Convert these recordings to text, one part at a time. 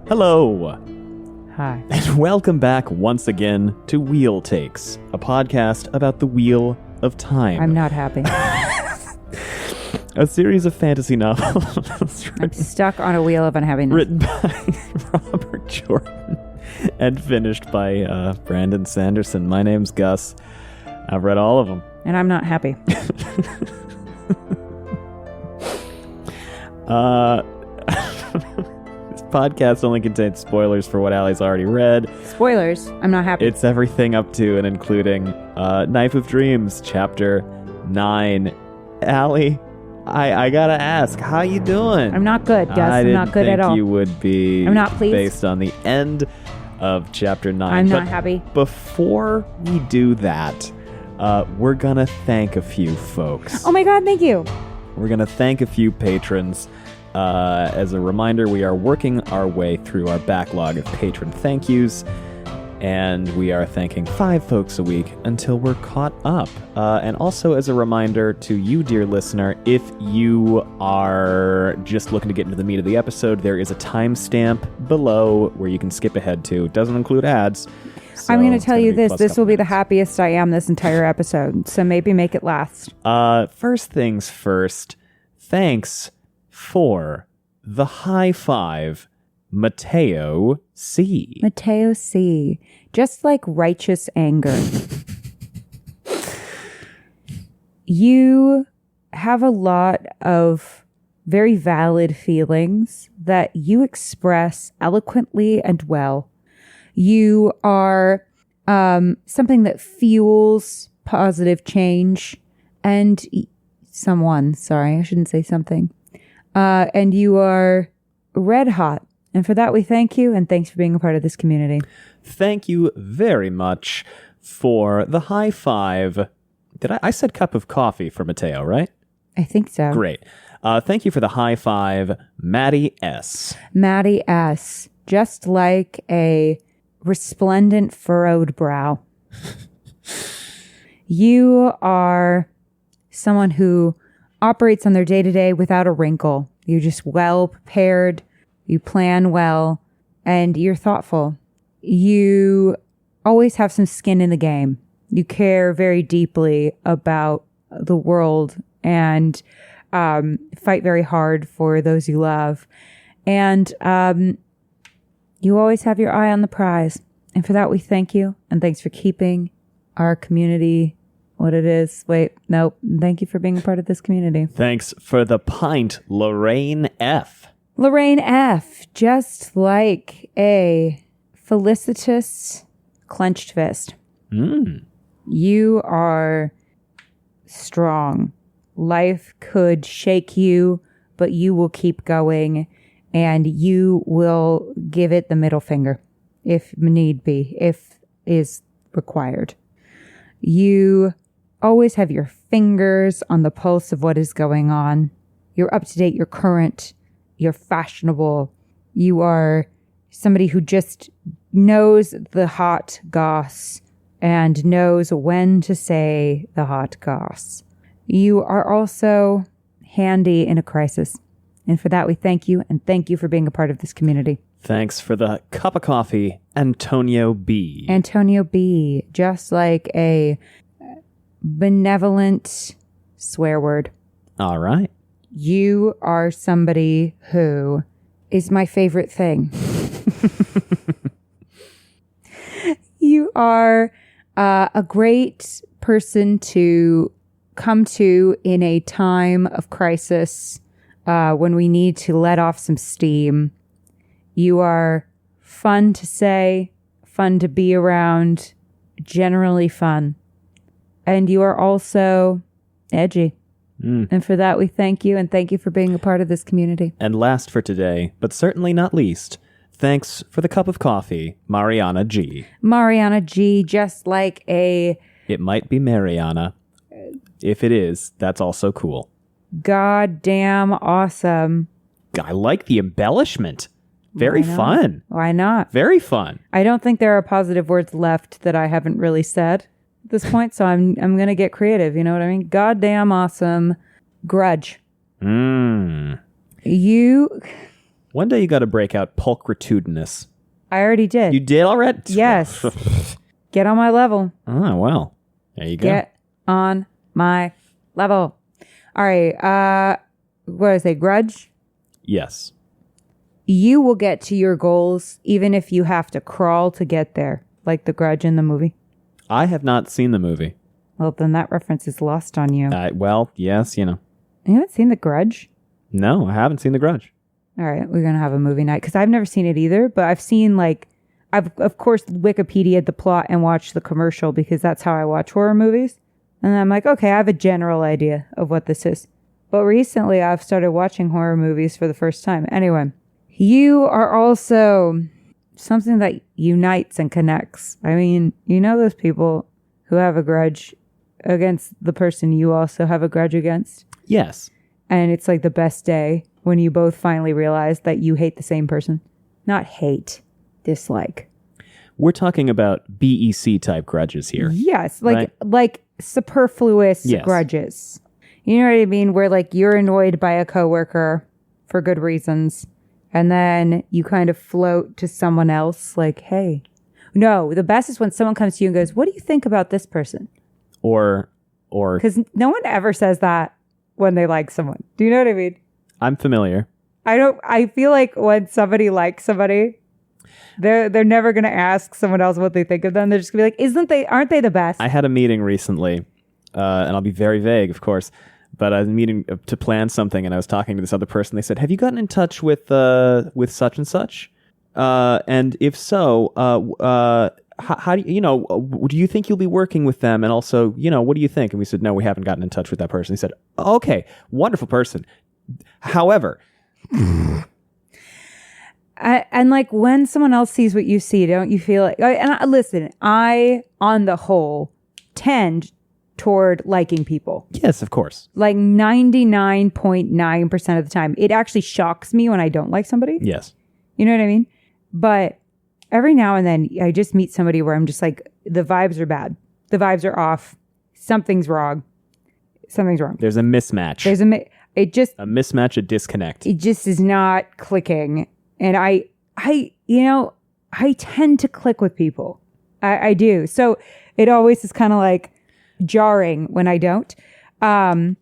Hello, Hi. and welcome back once again to Wheel Takes, a podcast about the Wheel of Time. I'm not happy. A series of fantasy novels I'm stuck on a wheel of unhappiness. written by Robert Jordan and finished by Brandon Sanderson. My name's Gus. I've read all of them. And I'm not happy. This podcast only contains spoilers for what Allie's already read. Spoilers. I'm not happy. It's everything up to and including Knife of Dreams, Chapter 9. Allie, I gotta ask, how you doing? I'm not good, Gus. I'm not good at all. I didn't think you would be. I'm not pleased. Based on the end of Chapter 9. I'm not happy. Before we do that, we're gonna thank a few folks. Oh my God, thank you. We're going to thank a few patrons. As a reminder, we are working our way through our backlog of patron thank yous, and we are thanking 5 folks a week until we're caught up. And also as a reminder to you, dear listener, if you are just looking to get into the meat of the episode, there is a timestamp below where you can skip ahead to. It doesn't include ads. So I'm going to tell you this. plus This will be the minutes. happiest I am this entire episode. So maybe make it last. First things first, thanks for the high five, Mateo C. Mateo C. Just like righteous anger. You have a lot of very valid feelings that you express eloquently and well. You are something that fuels positive change and someone, sorry, I shouldn't say something. And you are red hot. And for that, we thank you. And thanks for being a part of this community. Thank you very much for the high five. I said cup of coffee for Mateo, right? I think so. Great. Thank you for the high five, Maddie S. Maddie S. Just like a resplendent furrowed brow. You are someone who operates on their day-to-day without a wrinkle. You're just well prepared, you plan well, and you're thoughtful. You always have some skin in the game. You care very deeply about the world and fight very hard for those you love. And you always have your eye on the prize. And for that, we thank you. And thanks for keeping our community what it is. Wait, nope. Thank you for being a part of this community. Thanks for the pint, Lorraine F. Lorraine F. Just like a felicitous clenched fist. You are strong. Life could shake you, but you will keep going. And you will give it the middle finger if need be, if is required. You always have your fingers on the pulse of what is going on. You're up to date, you're current, you're fashionable. You are somebody who just knows the hot goss and knows when to say the hot goss. You are also handy in a crisis. And for that, we thank you, and thank you for being a part of this community. Thanks for the cup of coffee, Antonio B. Antonio B, just like a benevolent swear word. All right. You are somebody who is my favorite thing. You are a great person to come to in a time of crisis. When we need to let off some steam. You are fun to say, fun to be around, generally fun. And you are also edgy. And for that, we thank you, and thank you for being a part of this community. And last for today, but certainly not least, thanks for the cup of coffee, Mariana G. Mariana G, just like a... It might be Mariana. If it is, that's also cool. Goddamn awesome. I like the embellishment. Very fun. Why not? Very fun. I don't think there are positive words left that I haven't really said at this point, so I'm going to get creative, you know what I mean? Goddamn awesome. Grudge. You One day you got to break out pulchritudinous. I already did. You did already? Yes. Get on my level. Oh, well. There you go. Get on my level. All right. What did I say? Grudge? Yes. You will get to your goals even if you have to crawl to get there, like the Grudge in the movie. I have not seen the movie. Well, then that reference is lost on you. Well, yes, You haven't seen The Grudge? No, I haven't seen The Grudge. All right, we're going to have a movie night because I've never seen it either, but I've seen I've of course Wikipedia'd the plot and watched the commercial because that's how I watch horror movies. And I'm like, okay, I have a general idea of what this is. But recently I've started watching horror movies for the first time. Anyway, you are also something that unites and connects. I mean, you know those people who have a grudge against the person you also have a grudge against? Yes. And it's like the best day when you both finally realize that you hate the same person. Not hate, dislike. We're talking about BEC type grudges here. Yes, right? like superfluous grudges. You know what I mean? Where like you're annoyed by a coworker for good reasons, and then you kind of float to someone else like, hey. No, the best is when someone comes to you and goes, what do you think about this person? Or because no one ever says that when they like someone. Do you know what I mean? I'm familiar. I feel like when somebody likes somebody, they're never going to ask someone else what they think of them. They're just going to be like, aren't they the best? I had a meeting recently, and I'll be very vague, of course, but I was meeting to plan something, and I was talking to this other person. They said, have you gotten in touch with such and such? And if so, how do do you think you'll be working with them? And also, what do you think? And we said, no, we haven't gotten in touch with that person. He said, okay, wonderful person. However, and like when someone else sees what you see, don't you feel like, listen, I, on the whole, tend toward liking people. Yes, of course. Like 99.9% of the time. It actually shocks me when I don't like somebody. Yes. You know what I mean? But every now and then I just meet somebody where I'm just like, the vibes are bad. The vibes are off. Something's wrong. Something's wrong. There's a mismatch. There's a mismatch, a disconnect. It just is not clicking. And I tend to click with people. I do. So it always is kind of like jarring when I don't. And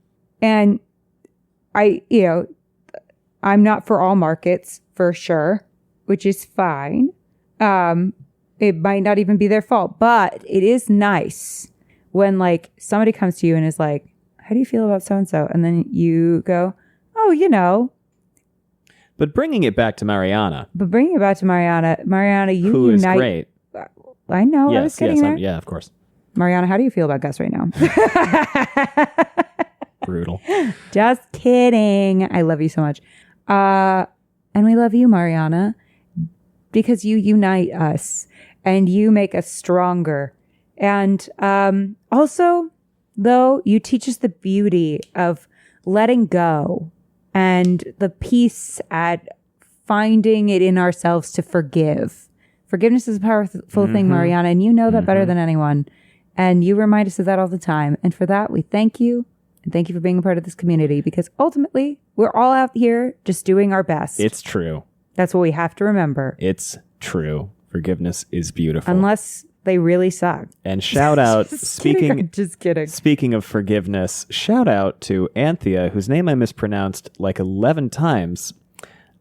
I'm not for all markets for sure, which is fine. It might not even be their fault, but it is nice when like somebody comes to you and is like, how do you feel about so-and-so? And then you go, oh, But bringing it back to Mariana. Mariana, you who unite. Is great. I know. Yes, I was getting there. yeah, of course. Mariana, how do you feel about Gus right now? Brutal. Just kidding. I love you so much. And we love you, Mariana, because you unite us and you make us stronger. And also, though, you teach us the beauty of letting go and the peace at finding it in ourselves to forgive. Forgiveness is a powerful thing, Mariana, and you know that better than anyone. And you remind us of that all the time. And for that, we thank you. And thank you for being a part of this community, because ultimately, we're all out here just doing our best. It's true. That's what we have to remember. It's true. Forgiveness is beautiful. Unless they really suck. And shout out, just kidding. Speaking of forgiveness, shout out to Anthea, whose name I mispronounced like 11 times.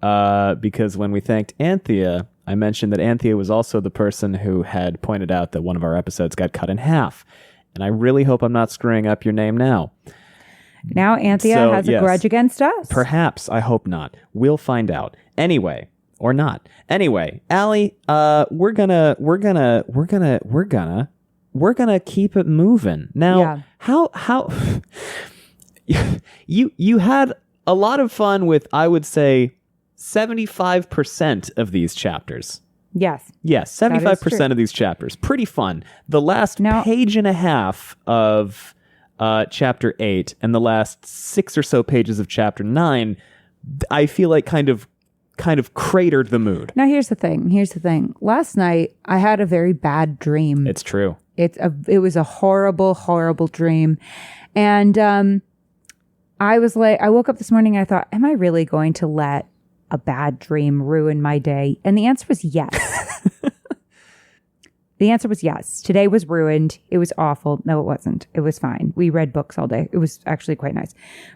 Because when we thanked Anthea, I mentioned that Anthea was also the person who had pointed out that one of our episodes got cut in half. And I really hope I'm not screwing up your name now. Now Anthea has a grudge against us? Perhaps. I hope not. We'll find out. Anyway, or not. Anyway, Allie, we're gonna keep it moving. Now, how you had a lot of fun with, I would say, 75% of these chapters. Yes. Yes, 75% of these chapters. Pretty fun. The last page and a half of chapter 8 and the last 6 or so pages of chapter 9, I feel like kind of cratered the mood. Now here's the thing. Last night I had a very bad dream. It's true. It was a horrible, horrible dream. And I woke up this morning and I thought, am I really going to let a bad dream ruin my day? And the answer was yes. The answer was yes. Today was ruined. It was awful. No, it wasn't. It was fine. We read books all day. It was actually quite nice.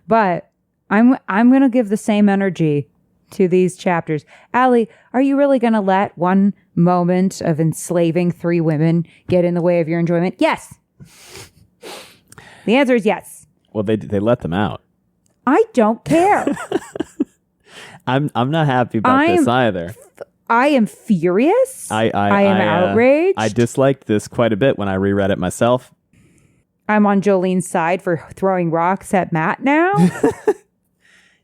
But I'm going to give the same energy to these chapters. Allie, are you really going to let one moment of enslaving 3 women get in the way of your enjoyment? Yes. The answer is yes. Well, they let them out. I don't care. I'm not happy about this either. I am furious. I am outraged. I disliked this quite a bit when I reread it myself. I'm on Jolene's side for throwing rocks at Matt now.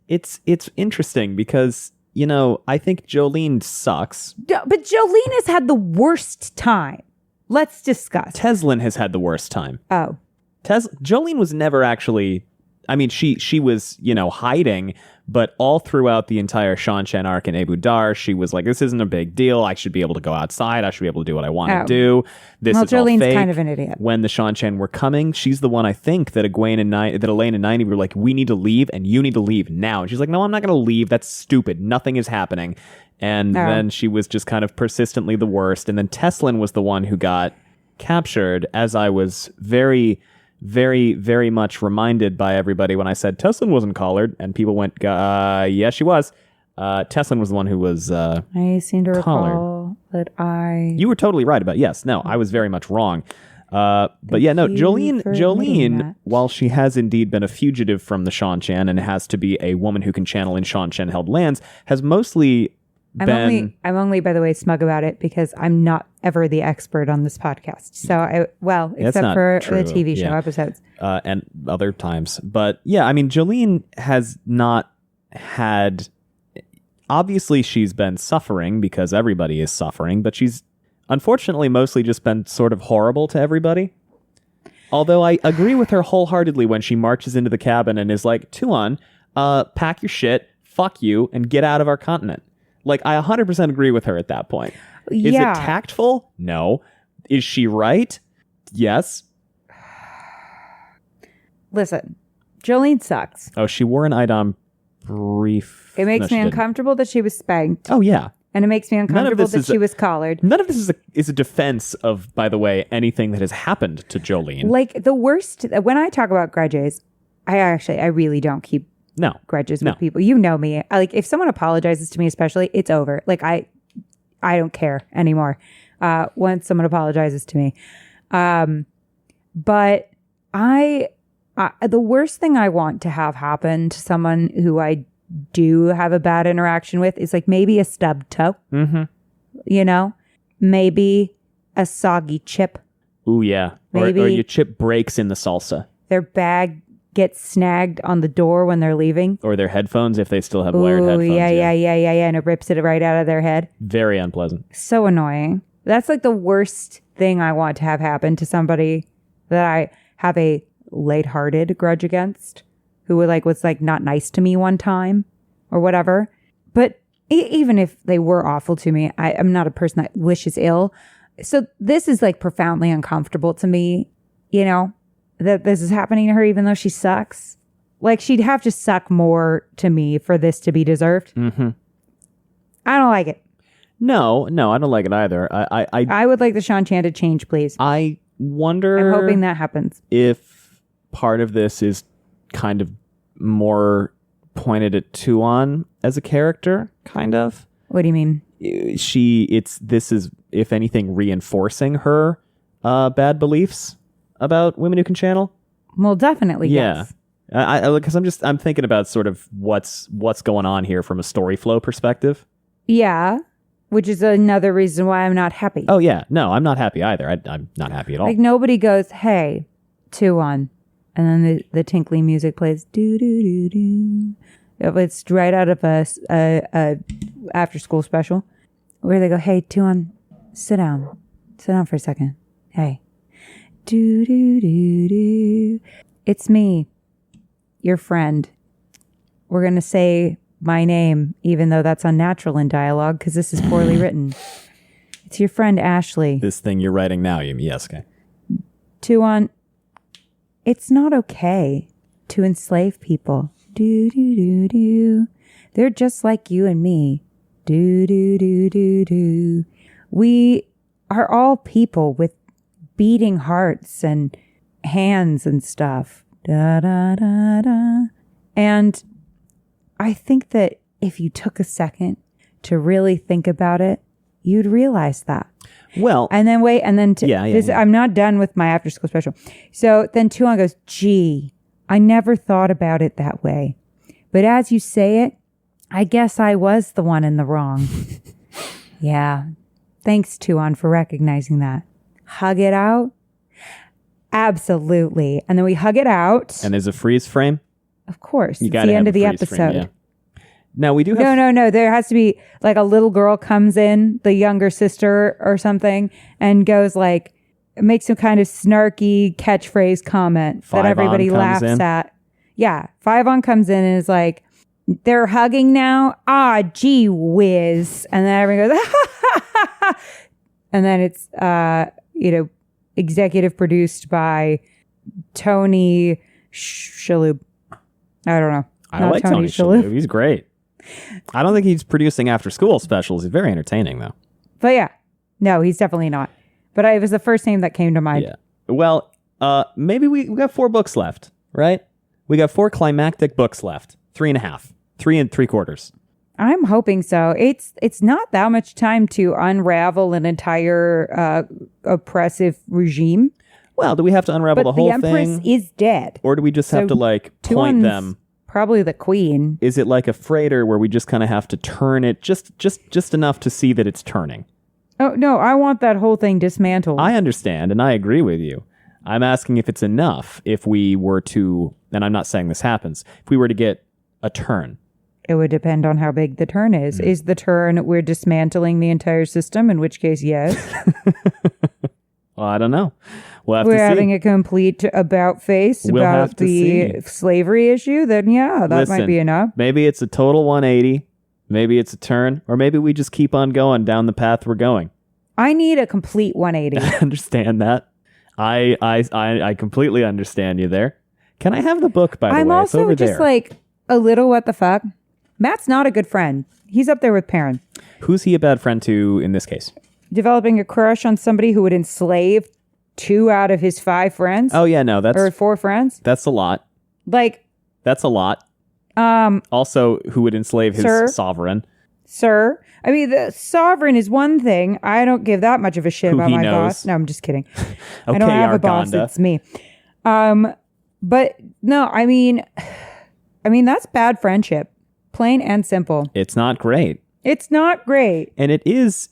It's interesting because, you know, I think Jolene sucks. But Jolene has had the worst time. Let's discuss. Teslin has had the worst time. Oh. Jolene was never actually... I mean, she was, you know, hiding, but all throughout the entire Shan arc in Abu Dar, she was like, this isn't a big deal. I should be able to go outside. I should be able to do what I want to do. This is Jolene's all fake. Kind of an idiot. When the Shan were coming, she's the one, I think, that Elaine and 90 were like, we need to leave, and you need to leave now. And she's like, no, I'm not going to leave. That's stupid. Nothing is happening. And then she was just kind of persistently the worst. And then Teslin was the one who got captured, as I was very... very, very much reminded by everybody when I said Teslin wasn't collared, and people went, yeah, she was. Teslin was the one who was I seem to collared. recall that I... You were totally right about, yes. No, I was very much wrong. But yeah, no, Jolene, while she has indeed been a fugitive from the Shan and has to be a woman who can channel in Shan-held lands, has mostly I'm only, by the way, smug about it because I'm not ever the expert on this podcast. So, except for the TV show episodes. And other times. But yeah, I mean, Jolene has not had... Obviously, she's been suffering because everybody is suffering, but she's unfortunately mostly just been sort of horrible to everybody. Although I agree with her wholeheartedly when she marches into the cabin and is like, Tuon, pack your shit, fuck you, and get out of our continent. Like, I 100% agree with her at that point. Is it tactful? No. Is she right? Yes. Listen, Jolene sucks. Oh, she wore an Idom brief. It makes me uncomfortable that she was spanked. Oh, yeah. And it makes me uncomfortable that she was collared. None of this is a defense of, by the way, anything that has happened to Jolene. Like, the worst, when I talk about grudges, I really don't keep grudges with people. You know me. Like, if someone apologizes to me, especially, it's over. Like, I don't care anymore once someone apologizes to me. But the worst thing I want to have happen to someone who I do have a bad interaction with is like maybe a stubbed toe. Mm-hmm. You know? Maybe a soggy chip. Ooh, yeah. Or your chip breaks in the salsa. Their bag gets snagged on the door when they're leaving. Or their headphones if they still have wired headphones. Yeah. And it rips it right out of their head. Very unpleasant. So annoying. That's like the worst thing I want to have happen to somebody that I have a lighthearted grudge against, who was like not nice to me one time or whatever. But even if they were awful to me, I'm not a person that wishes ill. So this is like profoundly uncomfortable to me, you know, that this is happening to her, even though she sucks. Like, she'd have to suck more to me for this to be deserved. Mm-hmm. I don't like it. No, I don't like it either. I would like the Shan to change, please. I wonder... I'm hoping that happens. If part of this is kind of more pointed at Tuon as a character, kind of. What do you mean? This is, if anything, reinforcing her bad beliefs about women who can channel. Well, definitely, yes. Because I'm thinking about sort of what's going on here from a story flow perspective. Yeah, which is another reason why I'm not happy. Oh yeah, no, I'm not happy either. I'm not happy at all. Like, nobody goes, "Hey, Tuon," and then the tinkly music plays. Do do do do. It's right out of a after school special where they go, "Hey, Tuon, sit down for a second. Hey, do do do do. It's me, your friend. We're gonna say my name, even though that's unnatural in dialogue because this is poorly written. It's your friend Ashley. This thing you're writing now, yes, okay. Tuon, it's not okay to enslave people. Do do do do. They're just like you and me. Do, do, do, do, do. We are all people with beating hearts and hands and stuff. Da, da, da, da. And I think that if you took a second to really think about it, you'd realize that. Well, and then wait, and then yeah. I'm not done with my after school special. So then Tuon goes, gee, I never thought about it that way. But as you say it, I guess I was the one in the wrong. Yeah. Thanks, Tuon, for recognizing that. Hug it out? Absolutely. And then we hug it out. And there's a freeze frame? Of course. You it's the end of the episode. Frame, yeah. Now we do have... No. There has to be like a little girl comes in, the younger sister or something, and goes like, makes some kind of snarky catchphrase comment that everybody laughs at. Yeah. 5-on comes in and is like, they're hugging now? Ah, gee whiz. And then everyone goes, ha, ha, ha, ha. And then it's, executive produced by Tony Shalhoub. I don't know. I like Tony Shalhoub. He's great. I don't think he's producing after school specials. He's very entertaining, though. But yeah. No, he's definitely not. But it was the first name that came to mind. Yeah. Well, maybe we got 4 books left, right? We got 4 climactic books left. 3.5. 3 3/4. I'm hoping so. It's not that much time to unravel an entire oppressive regime. Well, do we have to unravel the whole thing? But the Empress is dead. Or do we just have to point Tuon's them? Probably the queen. Is it like a freighter where we just kind of have to turn it just enough to see that it's turning? Oh, no, I want that whole thing dismantled. I understand, and I agree with you. I'm asking if it's enough if we were to, and I'm not saying this happens, if we were to get a turn. It would depend on how big the turn is. Mm. Is the turn we're dismantling the entire system, in which case, yes. Well, I don't know. We're having a complete about face about the slavery issue, then yeah, that might be enough. Maybe it's a total 180. Maybe it's a turn. Or maybe we just keep on going down the path we're going. I need a complete 180. I understand that. I completely understand you there. Can I have the book, by the way? I'm also it's over just there. Like a little what the fuck. Matt's not a good friend. He's up there with Perrin. Who's he a bad friend to in this case? Developing a crush on somebody who would enslave 2 out of his 5 friends. Oh yeah, no, that's... Or 4 friends. That's a lot. Like... That's a lot. Also, who would enslave his sovereign. Sir. I mean, the sovereign is one thing. I don't give that much of a shit about my boss. No, I'm just kidding. Okay, I don't have a boss. It's me. But no, I mean, that's bad friendship. Plain and simple. It's not great. It's not great. And it is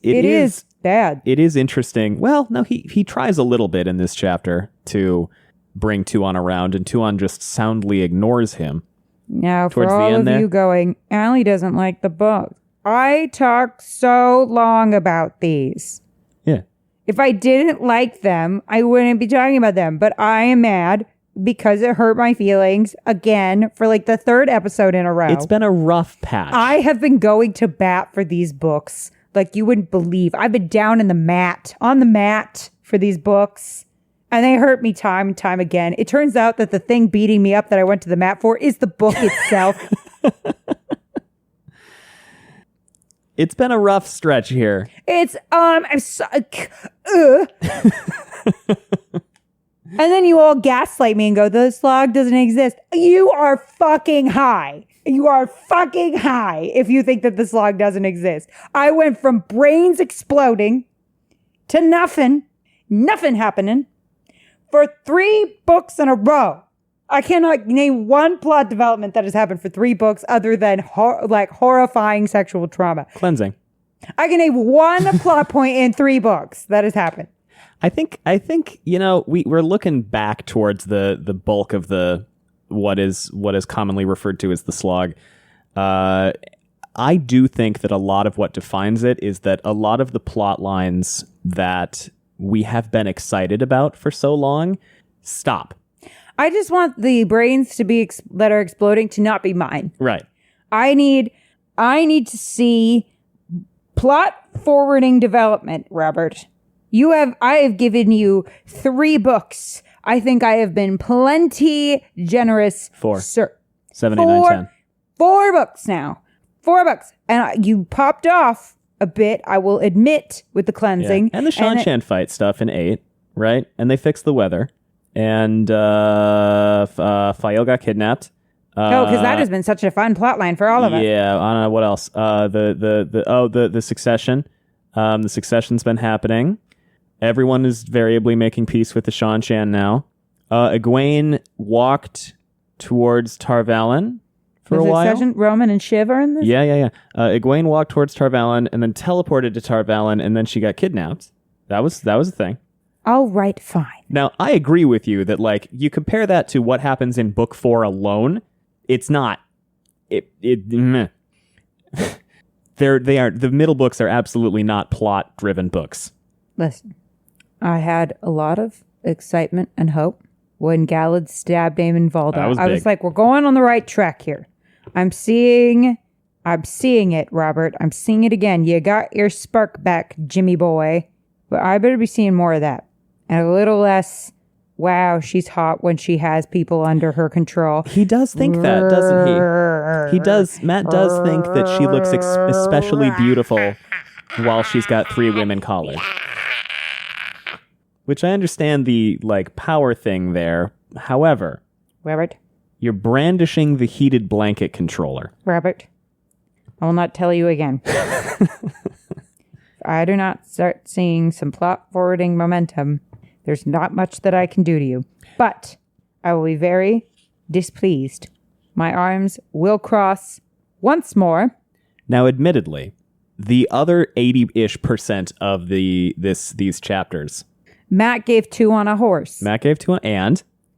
bad. It is interesting. Well, no, he tries a little bit in this chapter to bring Tuon around, and Tuon just soundly ignores him. Now, for all of you going, Allie doesn't like the book. I talk so long about these. Yeah. If I didn't like them, I wouldn't be talking about them. But I am mad because it hurt my feelings again for like the 3rd episode in a row. It's been a rough patch. I have been going to bat for these books like you wouldn't believe. I've been down on the mat for these books. And they hurt me time and time again. It turns out that the thing beating me up that I went to the mat for is the book itself. It's been a rough stretch here. It's, I'm so, And then you all gaslight me and go, the slog doesn't exist. You are fucking high. You are fucking high if you think that the slog doesn't exist. I went from brains exploding to nothing happening for 3 books in a row. I cannot name one plot development that has happened for 3 books other than horrifying sexual trauma. Cleansing. I can name one plot point in 3 books that has happened. I think we're looking back towards the bulk of the what is commonly referred to as the slog. I do think that a lot of what defines it is that a lot of the plot lines that we have been excited about for so long stop. I just want the brains to be that are exploding to not be mine. Right. I need to see plot forwarding development, Robert. I have given you 3 books. I think I have been plenty generous. 4. Sir. 7, 8, 9, 10. 4 books now. 4 books. And you popped off a bit, I will admit, with the cleansing. Yeah. And the Shan fight stuff in 8, right? And they fixed the weather. And Fael got kidnapped. Because that has been such a fun plotline for all of us. Yeah, I don't know what else. The succession. The succession's been happening. Everyone is variably making peace with the Shan now. Egwene walked towards Tarvalon for a while. Succession, Roman and Shiv are in this? Yeah. Egwene walked towards Tarvalon and then teleported to Tarvalon, and then she got kidnapped. That was a thing. All right, fine. Now, I agree with you that, like, you compare that to what happens in book 4 alone, it's not. Meh. The middle books are absolutely not plot-driven books. Listen, I had a lot of excitement and hope when Galad stabbed Daemon Valda. I was like, we're going on the right track here. I'm seeing it, Robert. I'm seeing it again. You got your spark back, Jimmy boy. But I better be seeing more of that. And a little less, wow, she's hot when she has people under her control. He does think that, doesn't he? He does. Matt does think that she looks especially beautiful while she's got 3 women collared. Which I understand the, like, power thing there. However, Robert, you're brandishing the heated blanket controller. Robert, I will not tell you again. If I do not start seeing some plot forwarding momentum, there's not much that I can do to you. But I will be very displeased. My arms will cross once more. Now, admittedly, the other 80-ish% of these chapters, Matt gave Tuon a horse.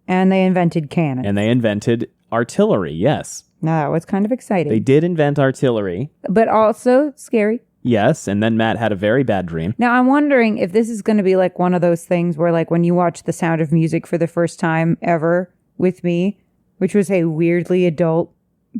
And they invented cannon. And they invented artillery, yes. Now, that was kind of exciting. They did invent artillery. But also scary. Yes, and then Matt had a very bad dream. Now, I'm wondering if this is going to be like one of those things where, like, when you watch The Sound of Music for the first time ever with me, which was a weirdly adult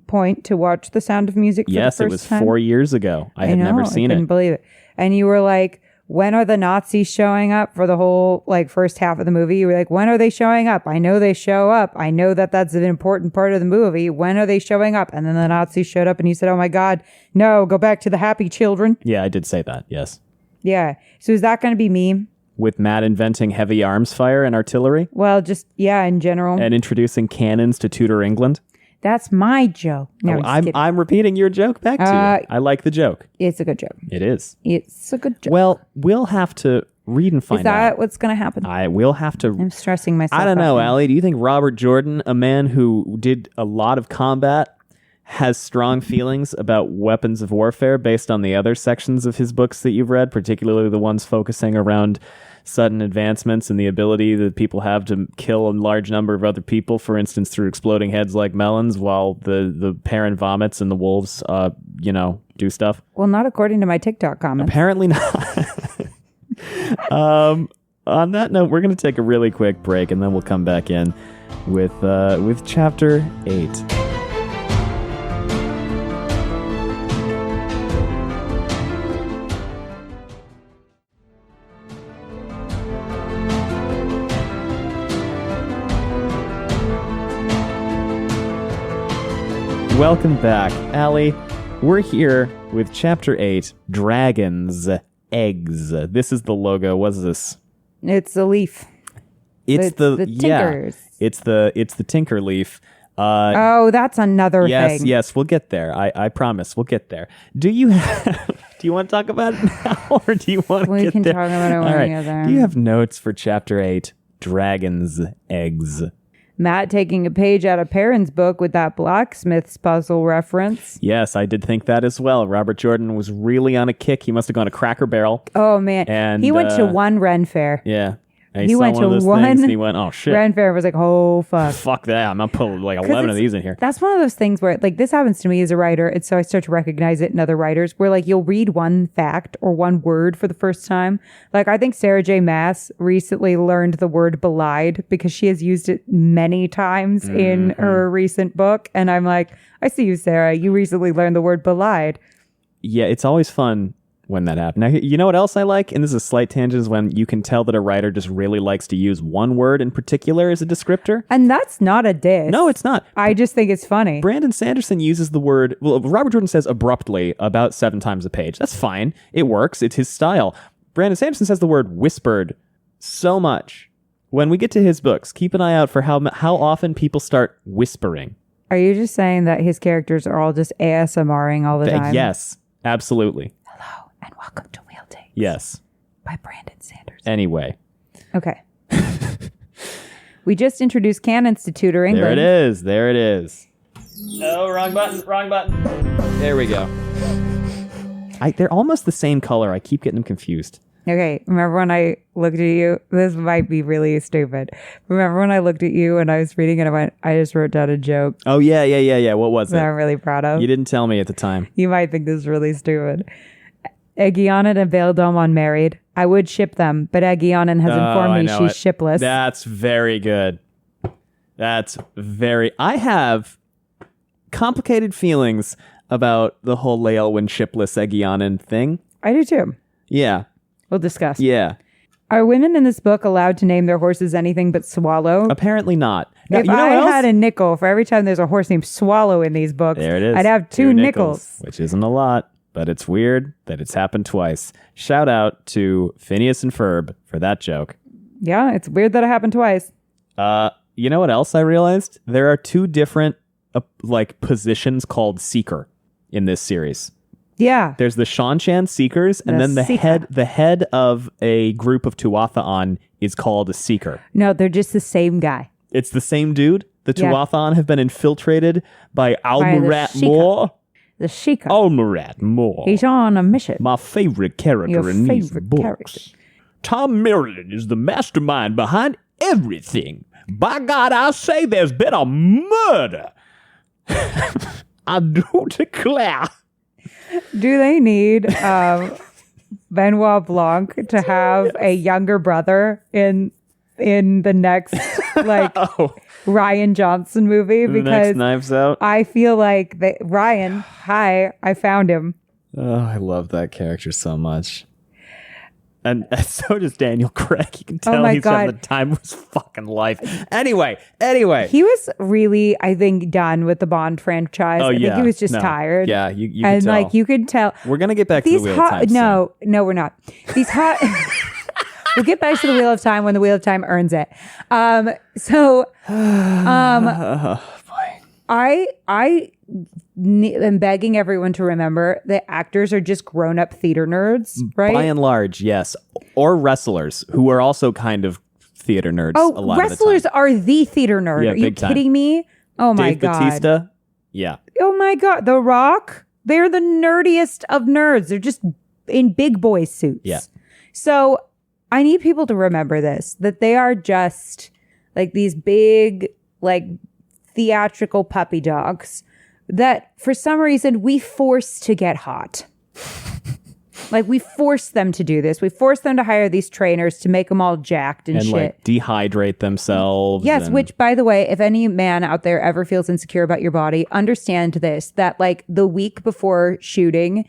point to watch The Sound of Music for the first time. Yes, it was 4 years ago. I had never seen it. I couldn't believe it. And you were like, when are the Nazis showing up for the whole, like, first half of the movie? You were like, when are they showing up? I know they show up. I know that that's an important part of the movie. When are they showing up? And then the Nazis showed up and you said, oh my God, no, go back to the happy children. Yeah, I did say that, yes. Yeah. So is that going to be me? With Matt inventing heavy arms fire and artillery? Well, just, yeah, in general. And introducing cannons to Tudor England? That's my joke. No, I'm repeating your joke back to you. I like the joke. It's a good joke. It is. It's a good joke. Well, we'll have to read and find out. Is that what's going to happen? I will have to. I'm stressing myself. I don't know, Allie. Do you think Robert Jordan, a man who did a lot of combat, has strong feelings about weapons of warfare based on the other sections of his books that you've read, particularly the ones focusing around sudden advancements and the ability that people have to kill a large number of other people, for instance, through exploding heads like melons, while the parent vomits and the wolves, do stuff? Well, not according to my TikTok comments. Apparently not. On that note, we're going to take a really quick break, and then we'll come back in with Chapter 8. Welcome back. Allie, we're here with Chapter 8, Dragons' Eggs. This is the logo. What's this? It's a leaf. It's the Tinkers. Yeah, it's the Tinker leaf. That's another thing. Yes, we'll get there. I promise we'll get there. Do you want to talk about it now, or do you want to get there? We can talk about it when we get there. Do you have notes for Chapter 8, Dragons' Eggs? Matt taking a page out of Perrin's book with that blacksmith's puzzle reference. Yes, I did think that as well. Robert Jordan was really on a kick. He must have gone to Cracker Barrel. Oh, man. And he went to one Ren Fair. Yeah. And he went to one things and he went, oh, shit. Ren Fair was like, oh, fuck. Fuck that. I'm going to put like 11 of these in here. That's one of those things where, like, this happens to me as a writer. And so I start to recognize it in other writers where, like, you'll read one fact or one word for the first time. Like, I think Sarah J. Maas recently learned the word belied because she has used it many times in her recent book. And I'm like, I see you, Sarah. You recently learned the word belied. Yeah, it's always fun when that happened. Now, you know what else I like? And this is a slight tangent, is when you can tell that a writer just really likes to use one word in particular as a descriptor. And that's not a diss. No, it's not. I just think it's funny. Brandon Sanderson uses the word, well, Robert Jordan says abruptly about 7 times a page. That's fine. It works. It's his style. Brandon Sanderson says the word whispered so much. When we get to his books, keep an eye out for how often people start whispering. Are you just saying that his characters are all just ASMRing all the time? Yes, absolutely. Hello, and welcome to Wielding. Yes. By Brandon Sanderson. Anyway. Okay. We just introduced Cannons to Tutor England. There it is. Oh, wrong button. There we go. They're almost the same color. I keep getting them confused. Okay, remember when I looked at you? This might be really stupid. Remember when I looked at you and I was reading and I just wrote down a joke? Oh, yeah. What was it? That I'm really proud of. You didn't tell me at the time. You might think this is really stupid. Aegianan and Veildomon married. I would ship them, but Aegianan has informed me she's shipless. That's very good. I have complicated feelings about the whole Leolwyn shipless Aegianan thing. I do too. Yeah. We'll discuss. Yeah. Are women in this book allowed to name their horses anything but Swallow? Apparently not. Now, If I had a nickel for every time there's a horse named Swallow in these books, there it is. I'd have two nickels. Which isn't a lot, but it's weird that it's happened twice. Shout out to Phineas and Ferb for that joke. Yeah, it's weird that it happened twice. You know what else I realized? There are 2 different positions called Seeker in this series. Yeah. There's the Shanshan Seekers, and then the head of a group of Tuatha is called a Seeker. No, they're just the same guy. It's the same dude. The Tuatha have been infiltrated by Almurat Moore. The Sheikah. Almurat Moore. He's on a mission. My favorite character in these books. Tom Merlin is the mastermind behind everything. By God, I say there's been a murder. I do declare. Do they need Benoit Blanc to have a younger brother in the next Ryan Johnson movie? Because next Knives Out. I feel like Ryan, hi, I found him. Oh, I love that character so much. And so does Daniel Craig. You can tell he's from the time of his fucking life. Anyway. He was really, I think, done with the Bond franchise. I think he was just tired. Yeah, you could and tell. You could tell. We're going to get back to the Wheel of Time soon. No, we're not. These hot... We'll get back to the Wheel of Time when the Wheel of Time earns it. Boy. I am begging everyone to remember that actors are just grown-up theater nerds, right? By and large, yes. Or wrestlers, who are also kind of theater nerds a lot of the time. Wrestlers are the theater nerd. Yeah, are you kidding me? Oh, my God. Dave Bautista? Yeah. Oh, my God. The Rock? They're the nerdiest of nerds. They're just in big boy suits. Yeah. So I need people to remember this, that they are just like these big, theatrical puppy dogs that for some reason we force to get hot. We force them to do this. We force them to hire these trainers to make them all jacked and shit. Dehydrate themselves. Yes, which, by the way, if any man out there ever feels insecure about your body, understand this, that the week before shooting,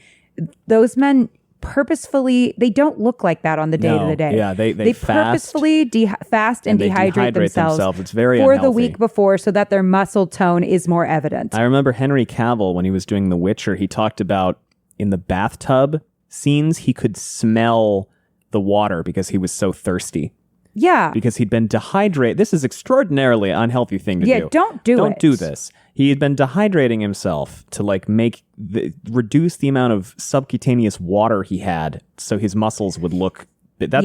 those men purposefully, they don't look like that on the day to the day. Yeah, they fast. Purposefully fast and dehydrate themselves. It's very for unhealthy. The week before, so that their muscle tone is more evident. I remember Henry Cavill, when he was doing The Witcher, he talked about in the bathtub scenes, he could smell the water because he was so thirsty. Yeah. Because he'd been dehydrated. This is extraordinarily unhealthy thing to do. Yeah, don't do it. Don't do this. He had been dehydrating himself to reduce the amount of subcutaneous water he had so his muscles would look. But I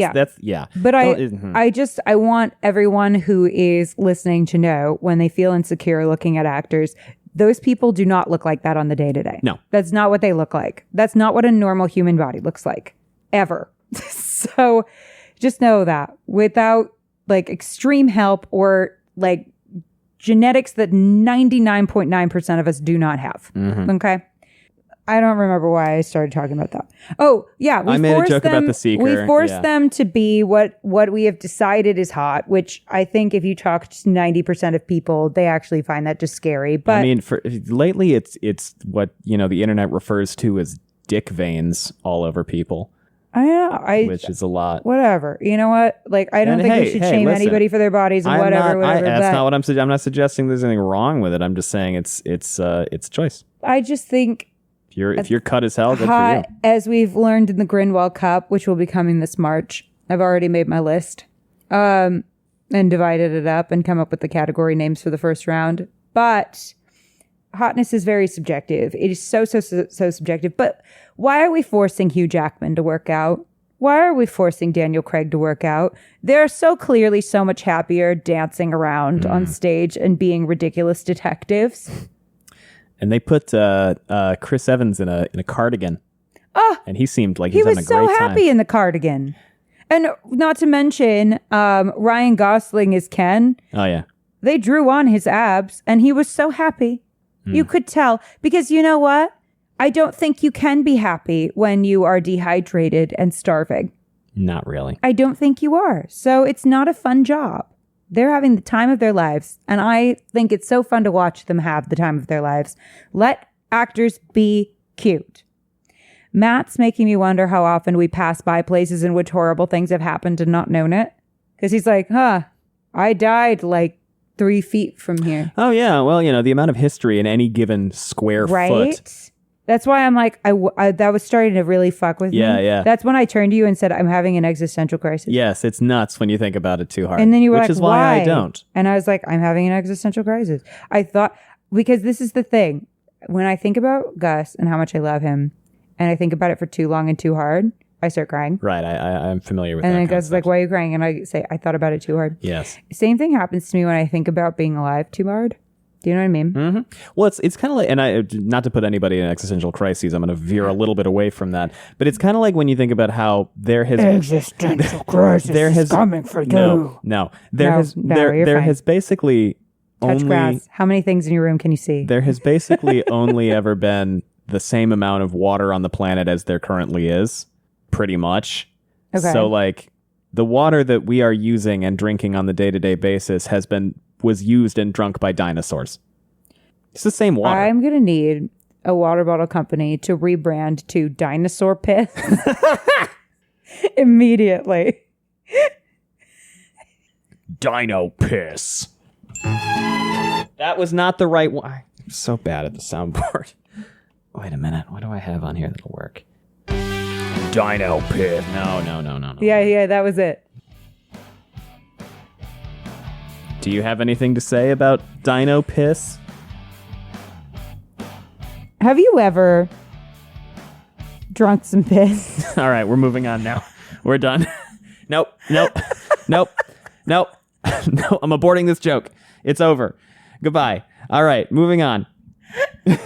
want everyone who is listening to know when they feel insecure looking at actors, those people do not look like that on the day to day. No. That's not what they look like. That's not what a normal human body looks like. Ever. So just know that without extreme help or genetics that 99.9% of us do not have. Mm-hmm. Okay. I don't remember why I started talking about that. Oh, yeah. I made a joke about the Seeker. We forced them to be what we have decided is hot, which I think if you talk to 90% of people, they actually find that just scary. But lately it's what, the internet refers to as dick veins all over people. I know. Which is a lot. Whatever. You know what? Like, I don't think we should shame anybody for their bodies and whatever. That's not what I'm suggesting. I'm not suggesting there's anything wrong with it. I'm just saying it's a choice. I just think if you're cut as hell, good hot, for you. as we've learned in the Grinwell Cup, which will be coming this March. I've already made my list and divided it up and come up with the category names for the first round. But hotness is very subjective. It is so subjective. But why are we forcing Hugh Jackman to work out? Why are we forcing Daniel Craig to work out? They're so clearly so much happier dancing around on stage and being ridiculous detectives. And they put Chris Evans in a cardigan. Oh, and he seemed like he was having a great time. He was so happy in the cardigan. And not to mention, Ryan Gosling is Ken. Oh, yeah. They drew on his abs, and he was so happy. You could tell. Because you know what? I don't think you can be happy when you are dehydrated and starving. Not really. I don't think you are. So it's not a fun job. They're having the time of their lives. And I think it's so fun to watch them have the time of their lives. Let actors be cute. Matt's making me wonder how often we pass by places in which horrible things have happened and not known it. Because he's like, I died like 3 feet from here. Oh, yeah. Well, the amount of history in any given square foot. That's why I'm like, that was starting to really fuck with me. Yeah. That's when I turned to you and said, I'm having an existential crisis. Yes, it's nuts when you think about it too hard. And then you were which like, is why I don't. And I was like, I'm having an existential crisis. I thought, because this is the thing. When I think about Gus and how much I love him, and I think about it for too long and too hard, I start crying. Right. I'm familiar with that. And then Gus is like, why are you crying? And I say, I thought about it too hard. Yes. Same thing happens to me when I think about being alive too hard. Do you know what I mean? Mm-hmm. Well, it's kind of like, and not to put anybody in existential crises, I'm going to veer a little bit away from that. But it's kind of like when you think about how there has existential crisis is coming for you. No, there has basically touch grass. How many things in your room can you see? There has basically only ever been the same amount of water on the planet as there currently is, pretty much. Okay. So like the water that we are using and drinking on the day-to-day basis was used and drunk by dinosaurs. It's the same water. I'm going to need a water bottle company to rebrand to Dinosaur Piss immediately. Dino Piss. That was not the right one. I'm so bad at the soundboard. Wait a minute. What do I have on here that'll work? Dino Piss. No. Yeah, that was it. Do you have anything to say about Dino Piss? Have you ever drunk some piss? All right, we're moving on now. We're done. Nope. No, I'm aborting this joke. It's over. Goodbye. All right, moving on. My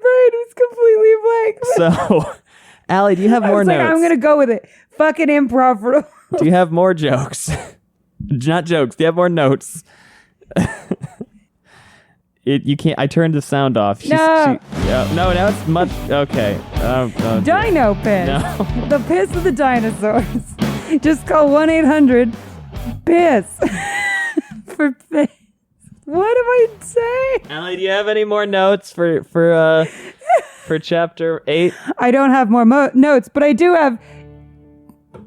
brain was completely blank. So, Allie, do you have more notes? I'm going to go with it. Fucking improv. Do you have more jokes? Not jokes. Do you have more notes? You can't. I turned the sound off. No, now it's much. Okay. Dino Piss. No. The piss of the dinosaurs. Just call 1-800-PISS for piss. What am I saying? Allie, do you have any more notes for chapter 8? I don't have more notes, but I do have.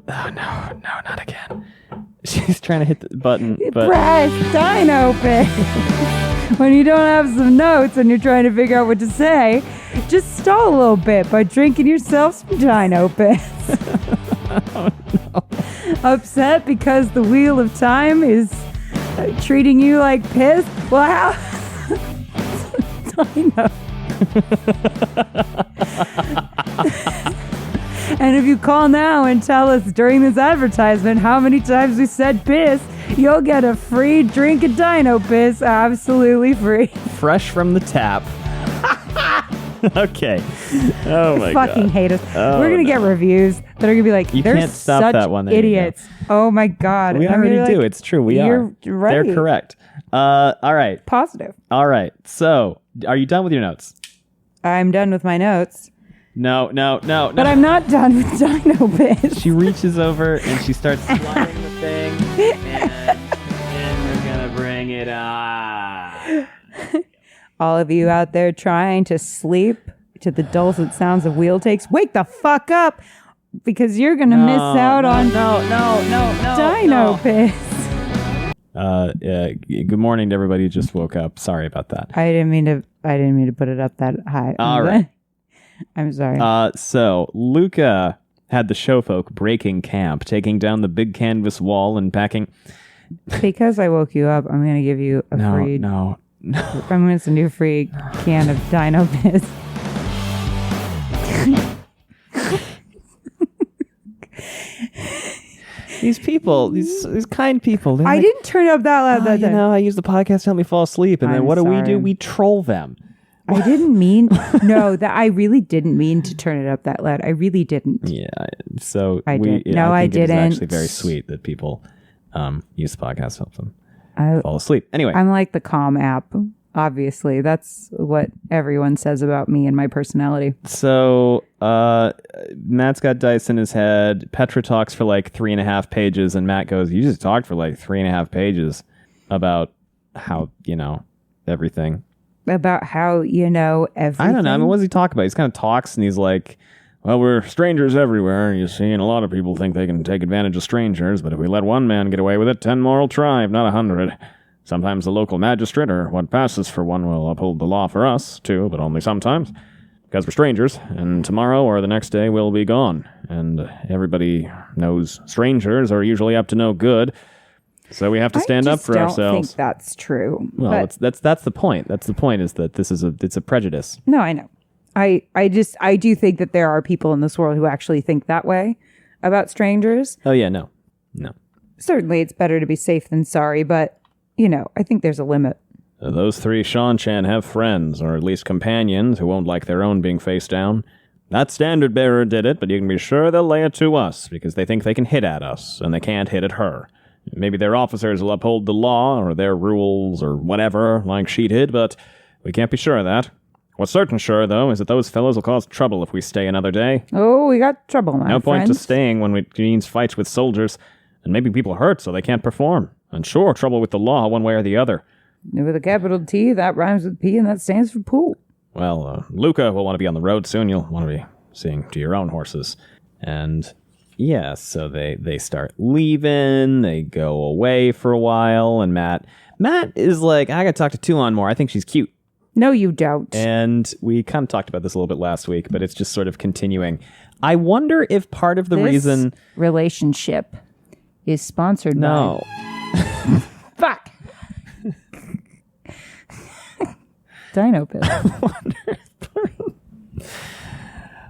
Oh no, not again. She's trying to hit the button, but press Dino Piss. When you don't have some notes and you're trying to figure out what to say, just stall a little bit by drinking yourself some Dino Piss. Oh no. Upset because the wheel of time is treating you like piss? Well, how? Dino. And if you call now and tell us during this advertisement how many times we said piss, you'll get a free drink of Dino Piss, absolutely free. Fresh from the tap. Okay. Oh my god. Fucking hate us. We're gonna get reviews that are gonna be like, you they're can't stop such that one. There idiots. Oh my god. We already do. It's true. We are. Right. They're correct. All right. Positive. All right. So, are you done with your notes? I'm done with my notes. No. But I'm not done with Dino Piss. She reaches over and she starts sliding the thing, and we're gonna bring it on. All of you out there trying to sleep to the dulcet sounds of wheel takes. Wake the fuck up, because you're gonna miss out on Dino Piss. Good morning to everybody who just woke up. Sorry about that. I didn't mean to put it up that high. All right. I'm sorry. So Luca had the showfolk breaking camp, taking down the big canvas wall and packing. Because I woke you up, I'm going to give you a free... No. I'm going to send you a free can of Dino Piss. These people, these kind people. I didn't turn it up that loud that time. I use the podcast to help me fall asleep, and then what do we do? We troll them. I didn't mean... No, that I really didn't mean to turn it up that loud. I really didn't. Yeah, so I did. No, I think didn't. It's actually very sweet that people use the podcast to help them fall asleep. Anyway. I'm like the Calm app, obviously. That's what everyone says about me and my personality. So Matt's got dice in his head. Petra talks for like 3.5 pages, and Matt goes, "You just talked for like 3.5 pages about how, everything." About how, everything? I don't know. I mean, what does he talk about? He kind of talks, and he's like, "Well, we're strangers everywhere, you see, and a lot of people think they can take advantage of strangers, but if we let one man get away with it, 10 more will try, if not 100. Sometimes the local magistrate, or what passes for one, will uphold the law for us, too, but only sometimes, because we're strangers, and tomorrow or the next day we'll be gone, and everybody knows strangers are usually up to no good, so we have to stand up for ourselves." I don't think that's true. Well, that's the point. That's the point, is that it's a prejudice. No, I know. I do think that there are people in this world who actually think that way about strangers. Oh, yeah, no. Certainly it's better to be safe than sorry, but, I think there's a limit. Those 3 Sean-Chan have friends, or at least companions, who won't like their own being face down. That standard bearer did it, but you can be sure they'll lay it to us, because they think they can hit at us, and they can't hit at her. Maybe their officers will uphold the law, or their rules, or whatever, like she did, but we can't be sure of that. What's certain sure, though, is that those fellows will cause trouble if we stay another day. Oh, we got trouble, my friend. No point to staying when it means fights with soldiers, and maybe people hurt so they can't perform. And sure, trouble with the law one way or the other. With a capital T, that rhymes with P, and that stands for pool. Well, Luca will want to be on the road soon. You'll want to be seeing to your own horses. And yeah, so they start leaving. They go away for a while, and Matt is like, "I got to talk to Tuon more. I think she's cute." No, you don't. And we kind of talked about this a little bit last week, but it's just sort of continuing. I wonder if part of the reason... relationship is sponsored by... Fuck! Dino Piss.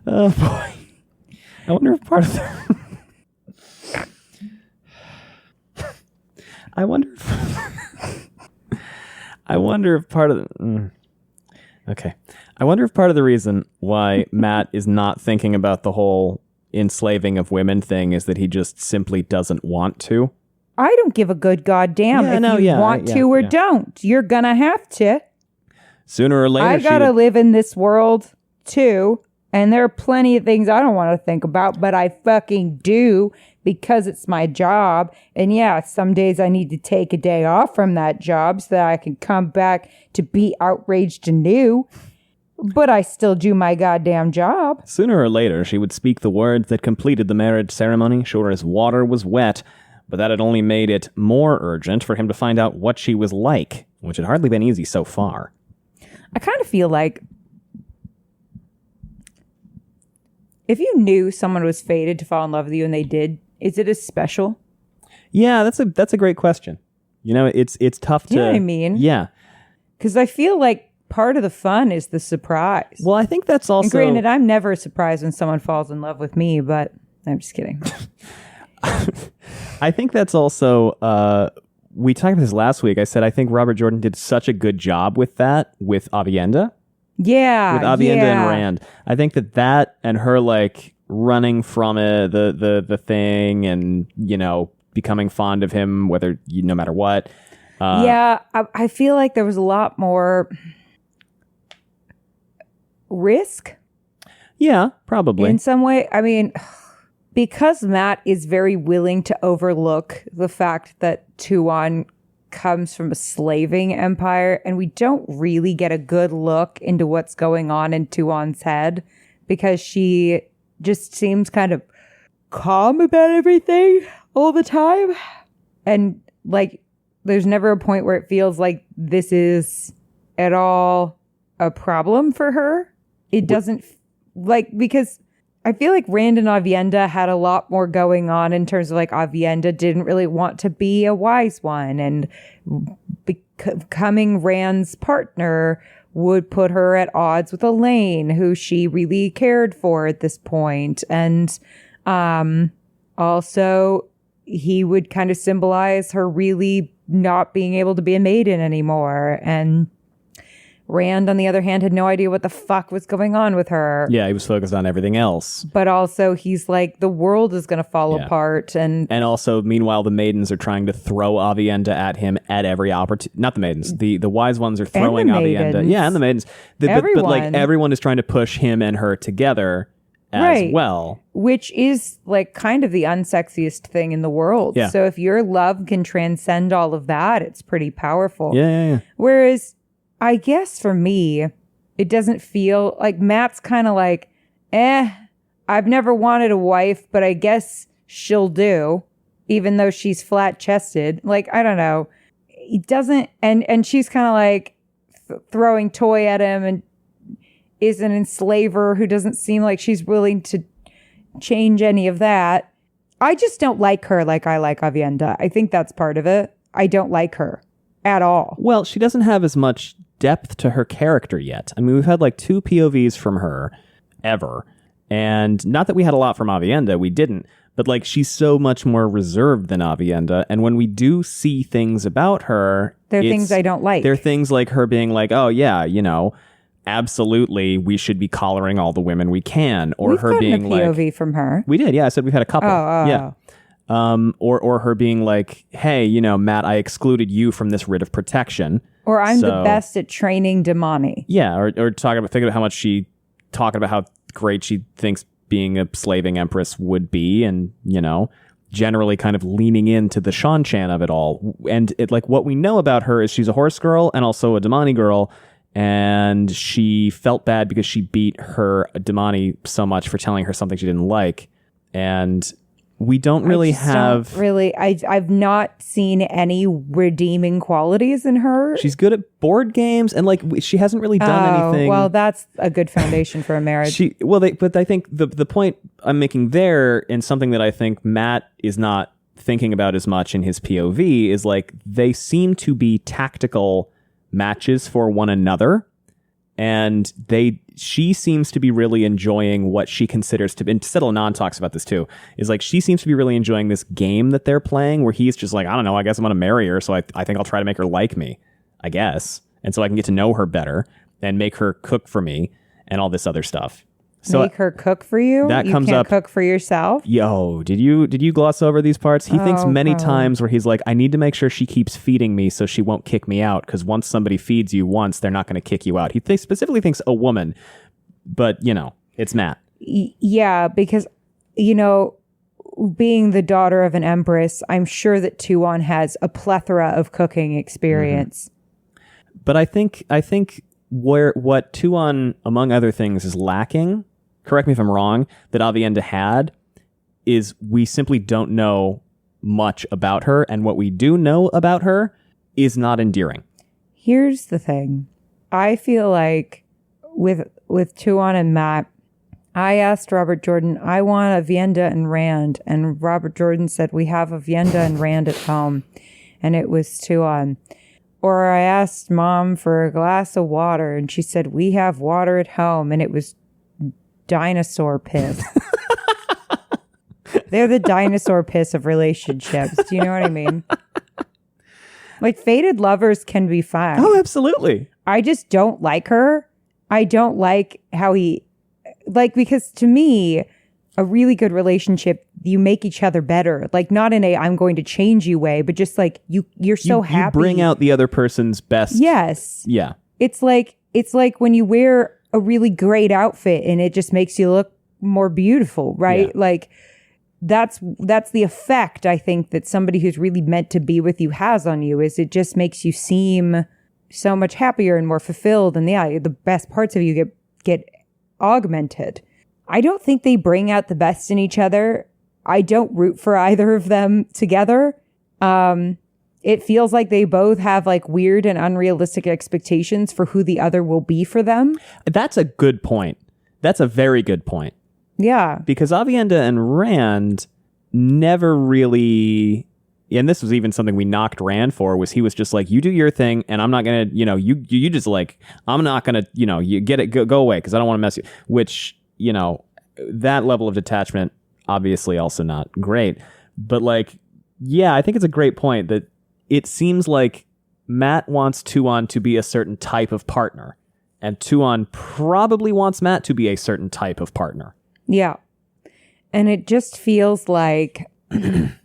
Oh, boy. I wonder if part of the... I wonder if part of the... Okay. I wonder if part of the reason why Matt is not thinking about the whole enslaving of women thing is that he just simply doesn't want to. I don't give a good goddamn if you want to or don't. You're gonna have to. Sooner or later, I gotta live in this world too, and there are plenty of things I don't want to think about, but I fucking do because it's my job. And yeah, some days I need to take a day off from that job so that I can come back to be outraged anew. But I still do my goddamn job. Sooner or later, she would speak the words that completed the marriage ceremony, sure as water was wet, but that had only made it more urgent for him to find out what she was like, which had hardly been easy so far. I kind of feel like if you knew someone was fated to fall in love with you and they did, is it as special? Yeah, that's a great question. It's tough to... You know what I mean? Yeah. Because I feel like part of the fun is the surprise. Well, I think that's also... And granted, I'm never surprised when someone falls in love with me, but I'm just kidding. I think that's also... we talked about this last week. I said I think Robert Jordan did such a good job with that, with Avienda. Yeah. With Avienda and Rand. I think that and her, like, running from it, the thing, and, becoming fond of him, no matter what. I feel like there was a lot more risk. Yeah, probably. In some way. I mean, because Matt is very willing to overlook the fact that Tuon comes from a slaving empire, and we don't really get a good look into what's going on in Tuon's head because she just seems kind of calm about everything all the time. And like, there's never a point where it feels like this is at all a problem for her. It doesn't because I feel like Rand and Aviendha had a lot more going on in terms of like Aviendha didn't really want to be a wise one, and becoming Rand's partner would put her at odds with Elaine, who she really cared for at this point. And also he would kind of symbolize her really not being able to be a maiden anymore. And Rand, on the other hand, had no idea what the fuck was going on with her. Yeah, he was focused on everything else. But also, he's like, the world is going to fall apart. And also, meanwhile, the maidens are trying to throw Aviendha at him at every opportunity. Not the maidens. The wise ones are throwing Aviendha. Maidens. Yeah, and the maidens. But like, everyone is trying to push him and her together as well. Which is like kind of the unsexiest thing in the world. Yeah. So if your love can transcend all of that, it's pretty powerful. Yeah. Whereas, I guess for me, it doesn't feel like Matt's kind of like, I've never wanted a wife, but I guess she'll do, even though she's flat chested. Like, I don't know. He doesn't, and she's kind of like throwing toy at him and is an enslaver who doesn't seem like she's willing to change any of that. I just don't like her like I like Aviendha. I think that's part of it. I don't like her at all. Well, she doesn't have as much depth to her character yet. I mean, we've had like 2 POVs from her ever. And not that we had a lot from Aviendha, we didn't. But like, she's so much more reserved than Aviendha. And when we do see things about her, there are things I don't like. There are things like her being like, oh yeah, you know, absolutely, we should be collaring all the women we can. Or We've her being a POV like, from her. We did, yeah. I said we've had a couple. Oh. Yeah. Or her being like, hey, you know, Matt, I excluded you from this writ of protection. Or I'm the best at training Damani. Yeah, or thinking about how much talking about how great she thinks being a slaving empress would be, and, you know, generally kind of leaning into the Shan-Chan of it all. And it, like, what we know about her is she's a horse girl and also a Damani girl, and she felt bad because she beat her Damani so much for telling her something she didn't like. And we don't really I've not seen any redeeming qualities in her. She's good at board games, and like she hasn't really done anything. Well, that's a good foundation for a marriage. But I think the point I'm making there, and something that I think Matt is not thinking about as much in his POV, is like they seem to be tactical matches for one another, and she seems to be really enjoying what she considers to be, and Settle-Anon talks about this too, is like she seems to be really enjoying this game that they're playing where he's just like, I don't know, I guess I'm going to marry her, so I think I'll try to make her like me, I guess. And so I can get to know her better and make her cook for me and all this other stuff. So make her cook for you? That comes can't up. Cook for yourself? Yo, did you gloss over these parts? He thinks many times where he's like, I need to make sure she keeps feeding me so she won't kick me out, because once somebody feeds you once, they're not going to kick you out. He specifically thinks a woman, but, you know, it's Matt. Yeah, because, you know, being the daughter of an empress, I'm sure that Tuon has a plethora of cooking experience. Mm-hmm. But I think what Tuon, among other things, is lacking, correct me if I'm wrong, that Aviendha had, is we simply don't know much about her, and what we do know about her is not endearing. Here's the thing. I feel like with Tuon and Matt, I asked Robert Jordan, I want Aviendha and Rand, and Robert Jordan said, we have Aviendha and Rand at home, and it was Tuon. Or I asked Mom for a glass of water, and she said, we have water at home, and it was dinosaur piss. They're the dinosaur piss of relationships. Do you know what I mean? Like, fated lovers can be fun. Oh, absolutely. I just don't like her. I don't like how because to me, a really good relationship, you make each other better. Like, not in a I'm going to change you way, but just like you're so happy. You bring out the other person's best. Yes. Yeah. It's like when you wear a really great outfit and it just makes you look more beautiful, right? Yeah. Like, that's the effect, I think, that somebody who's really meant to be with you has on you, is it just makes you seem so much happier and more fulfilled. And yeah, the best parts of you get augmented. I don't think they bring out the best in each other. I don't root for either of them together. It feels like they both have like weird and unrealistic expectations for who the other will be for them. That's a good point. That's a very good point. Yeah. Because Avienda and Rand never really, and this was even something we knocked Rand for, was he was just like, you do your thing and I'm not going to, you just like, I'm not going to, you get it, go away because I don't want to mess you. Which, that level of detachment, obviously also not great. But like, yeah, I think it's a great point that it seems like Matt wants Tuon to be a certain type of partner, and Tuon probably wants Matt to be a certain type of partner. Yeah. And it just feels like,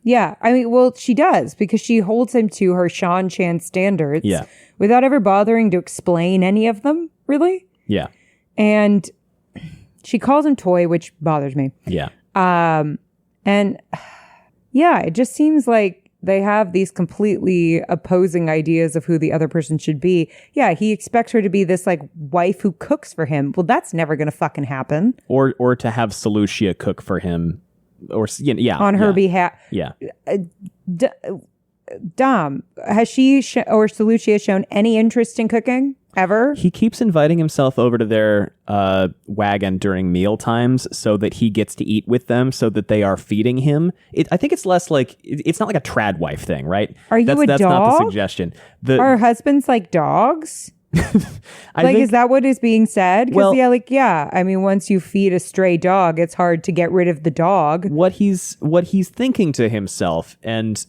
yeah, I mean, well, she does, because she holds him to her Shan Chan standards without ever bothering to explain any of them, really. Yeah. And she calls him toy, which bothers me. Yeah. And yeah, it just seems like they have these completely opposing ideas of who the other person should be. Yeah, he expects her to be this like wife who cooks for him. Well, that's never going to fucking happen. Or to have Selucia cook for him, or on her behalf. Yeah. Dom, has she or Selucia shown any interest in cooking ever? He keeps inviting himself over to their wagon during meal times so that he gets to eat with them, so that they are feeding him. I think it's less like, it's not like a trad wife thing, right? Are you a dog? That's not the suggestion. Are husbands like dogs? Is that what is being said? Because I mean, once you feed a stray dog, it's hard to get rid of the dog. What he's thinking to himself, and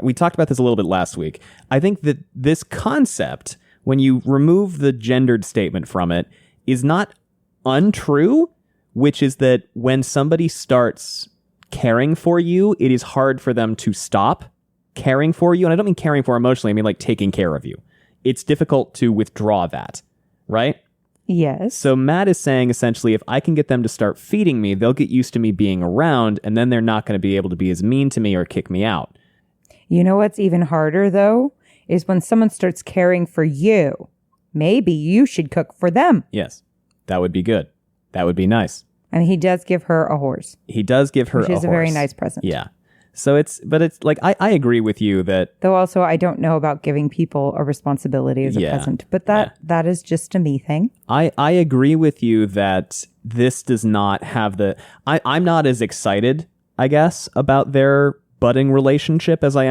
we talked about this a little bit last week, I think that this concept, when you remove the gendered statement from it, is not untrue, which is that when somebody starts caring for you, it is hard for them to stop caring for you. And I don't mean caring for emotionally, I mean like taking care of you. It's difficult to withdraw that, right? Yes. So Matt is saying essentially, if I can get them to start feeding me, they'll get used to me being around, and then they're not going to be able to be as mean to me or kick me out. You know what's even harder, though, is when someone starts caring for you. Maybe you should cook for them. Yes, that would be good. That would be nice. And he does give her a horse. He does give her a horse. Which is a very nice present. Yeah. So it's like, I agree with you that... Though also, I don't know about giving people a responsibility as a present. But that is just a me thing. I agree with you that this does not have the... I'm not as excited, I guess, about their budding relationship as I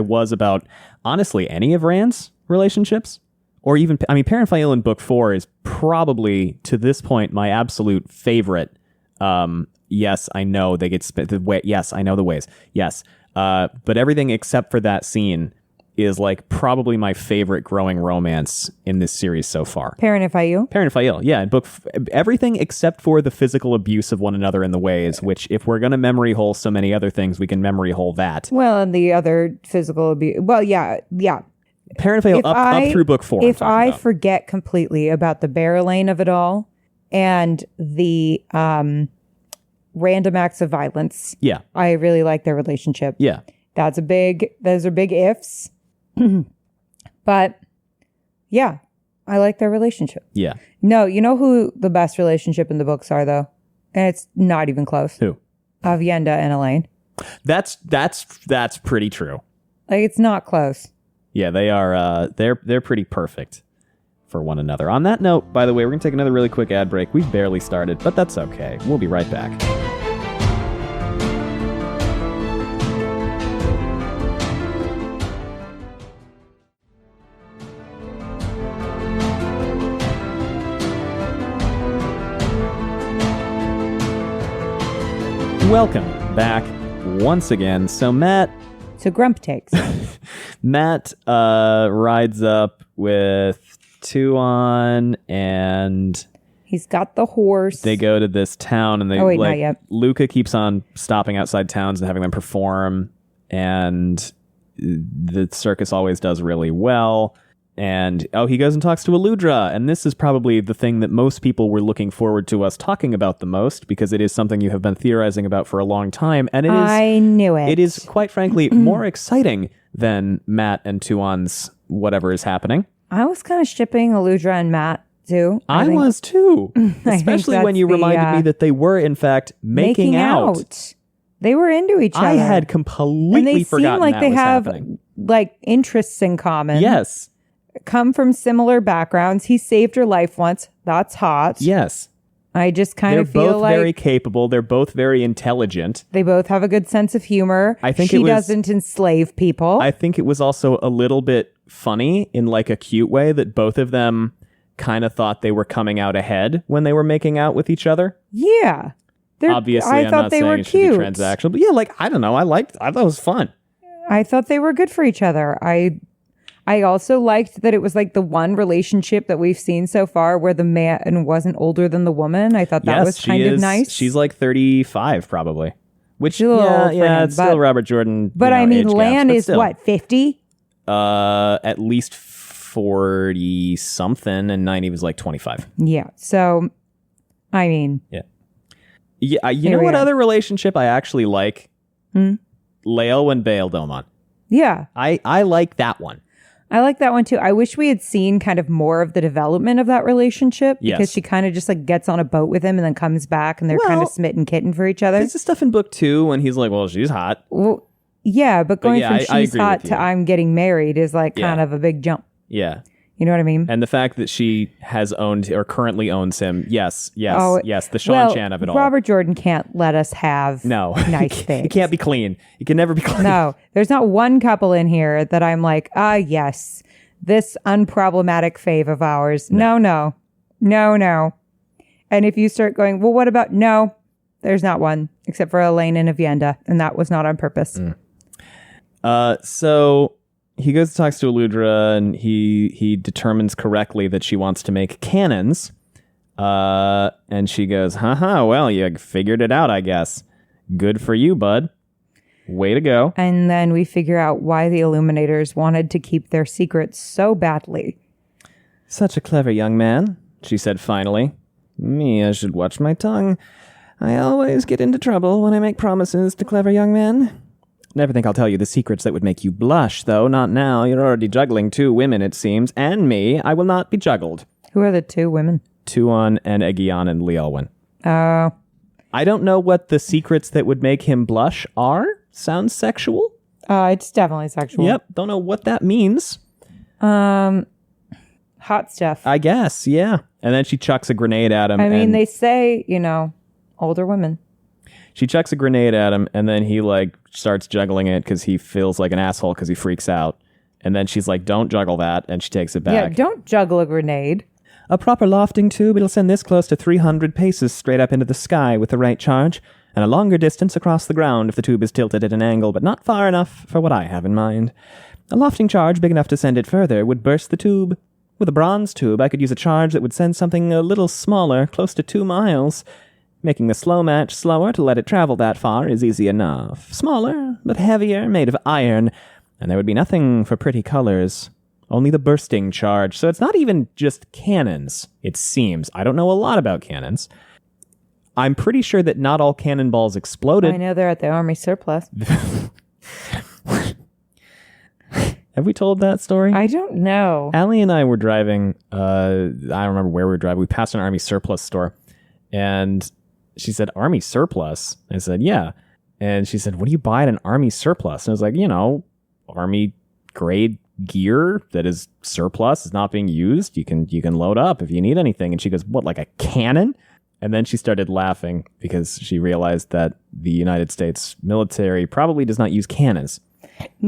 was about, honestly, any of Rand's relationships. Or even, I mean, Parenphail in book 4 is probably, to this point, my absolute favorite. Yes, I know they get yes, I know the ways. Yes. But everything except for that scene is like probably my favorite growing romance in this series so far. Parenphail, yeah. In everything except for the physical abuse of one another in the ways, which if we're going to memory hole so many other things, we can memory hole that. Well, and the other physical abuse. Well, yeah. Parenphail up through book 4. If I forget completely about the Bear Lane of it all and the random acts of violence. Yeah. I really like their relationship. Yeah. Those are big ifs. But yeah, I like their relationship. Yeah. No, you know who the best relationship in the books are, though? And it's not even close. Who? Avienda and Elaine. That's pretty true. Like, it's not close. Yeah, they are. They're pretty perfect for one another. On that note, by the way, we're going to take another really quick ad break. We've barely started, but that's okay. We'll be right back. Welcome back once again. So Grump takes. Matt rides up with Tuon, and he's got the horse. They go to this town, and not yet. Luca keeps on stopping outside towns and having them perform, and the circus always does really well. And, he goes and talks to Aludra. And this is probably the thing that most people were looking forward to us talking about the most, because it is something you have been theorizing about for a long time. And it is... I knew it. It is, quite frankly, more exciting than Matt and Tuon's whatever is happening. I was kind of shipping Aludra and Matt, too. I was, too. Especially when you reminded me that they were, in fact, making out. They were into each other. I had completely forgotten like that they was have happening. Like interests in common. Yes. Come from similar backgrounds. He saved her life once. That's hot. Yes. I just kind of feel like... They're both very capable. They're both very intelligent. They both have a good sense of humor. I think she doesn't enslave people. I think it was also a little bit funny in like a cute way that both of them kind of thought they were coming out ahead when they were making out with each other. Yeah. Obviously, I'm not saying it should be transactional, but yeah, like, I don't know. I thought it was fun. I thought they were good for each other. I also liked that it was like the one relationship that we've seen so far where the man wasn't older than the woman. I thought that was kind of nice. She's like 35 probably. Which, it's still Robert Jordan. But I mean, Lan is what, 50? At least 40 something, and 90 was like 25. Yeah. So, I mean. Yeah. Yeah, you know what other relationship I actually like? Leo and Bail Domon. Yeah. I like that one. I like that one too. I wish we had seen kind of more of the development of that relationship, because she kind of just like gets on a boat with him and then comes back and they're kind of smitten kitten for each other. There's the stuff in book 2 when he's like, well, she's hot. Well, yeah, but going from she's hot to I'm getting married is like kind of a big jump. Yeah. You know what I mean? And the fact that she has owned or currently owns him. Yes. The Sean Chan of it all. Robert Jordan can't let us have nice things. He can't be clean. He can never be clean. No, there's not one couple in here that I'm like, yes, this unproblematic fave of ours. No. And if you start going, well, what about, no, there's not one except for Elaine and Avienda. And that was not on purpose. So he goes and talks to Aludra, and he determines correctly that she wants to make cannons. And she goes, well, you figured it out, I guess. Good for you, bud. Way to go. And then we figure out why the Illuminators wanted to keep their secrets so badly. Such a clever young man, she said finally. Me, I should watch my tongue. I always get into trouble when I make promises to clever young men. Never think I'll tell you the secrets that would make you blush, though. Not now. You're already juggling 2 women, it seems. And me. I will not be juggled. Who are the 2 women? Tuon and Aegeon and Leolwyn. Oh. I don't know what the secrets that would make him blush are. Sounds sexual? It's definitely sexual. Yep. Don't know what that means. Hot stuff. I guess, yeah. And then she chucks a grenade at him. I mean, they say, older women. She chucks a grenade at him, and then he, starts juggling it because he feels like an asshole because he freaks out. And then she's like, don't juggle that, and she takes it back. Yeah, don't juggle a grenade. A proper lofting tube, it'll send this close to 300 paces straight up into the sky with the right charge, and a longer distance across the ground if the tube is tilted at an angle, but not far enough for what I have in mind. A lofting charge big enough to send it further would burst the tube. With a bronze tube, I could use a charge that would send something a little smaller, close to 2 miles. Making the slow match slower to let it travel that far is easy enough. Smaller, but heavier, made of iron, and there would be nothing for pretty colors. Only the bursting charge, so it's not even just cannons, it seems. I don't know a lot about cannons. I'm pretty sure that not all cannonballs exploded. I know they're at the army surplus. Have we told that story? I don't know. Allie and I were driving, I don't remember where we were driving. We passed an army surplus store, and she said, army surplus? I said, yeah. And she said, what do you buy at an army surplus? And I was like, army grade gear that is surplus, is not being used. You can load up if you need anything. And she goes, what, like a cannon? And then she started laughing because she realized that the United States military probably does not use cannons.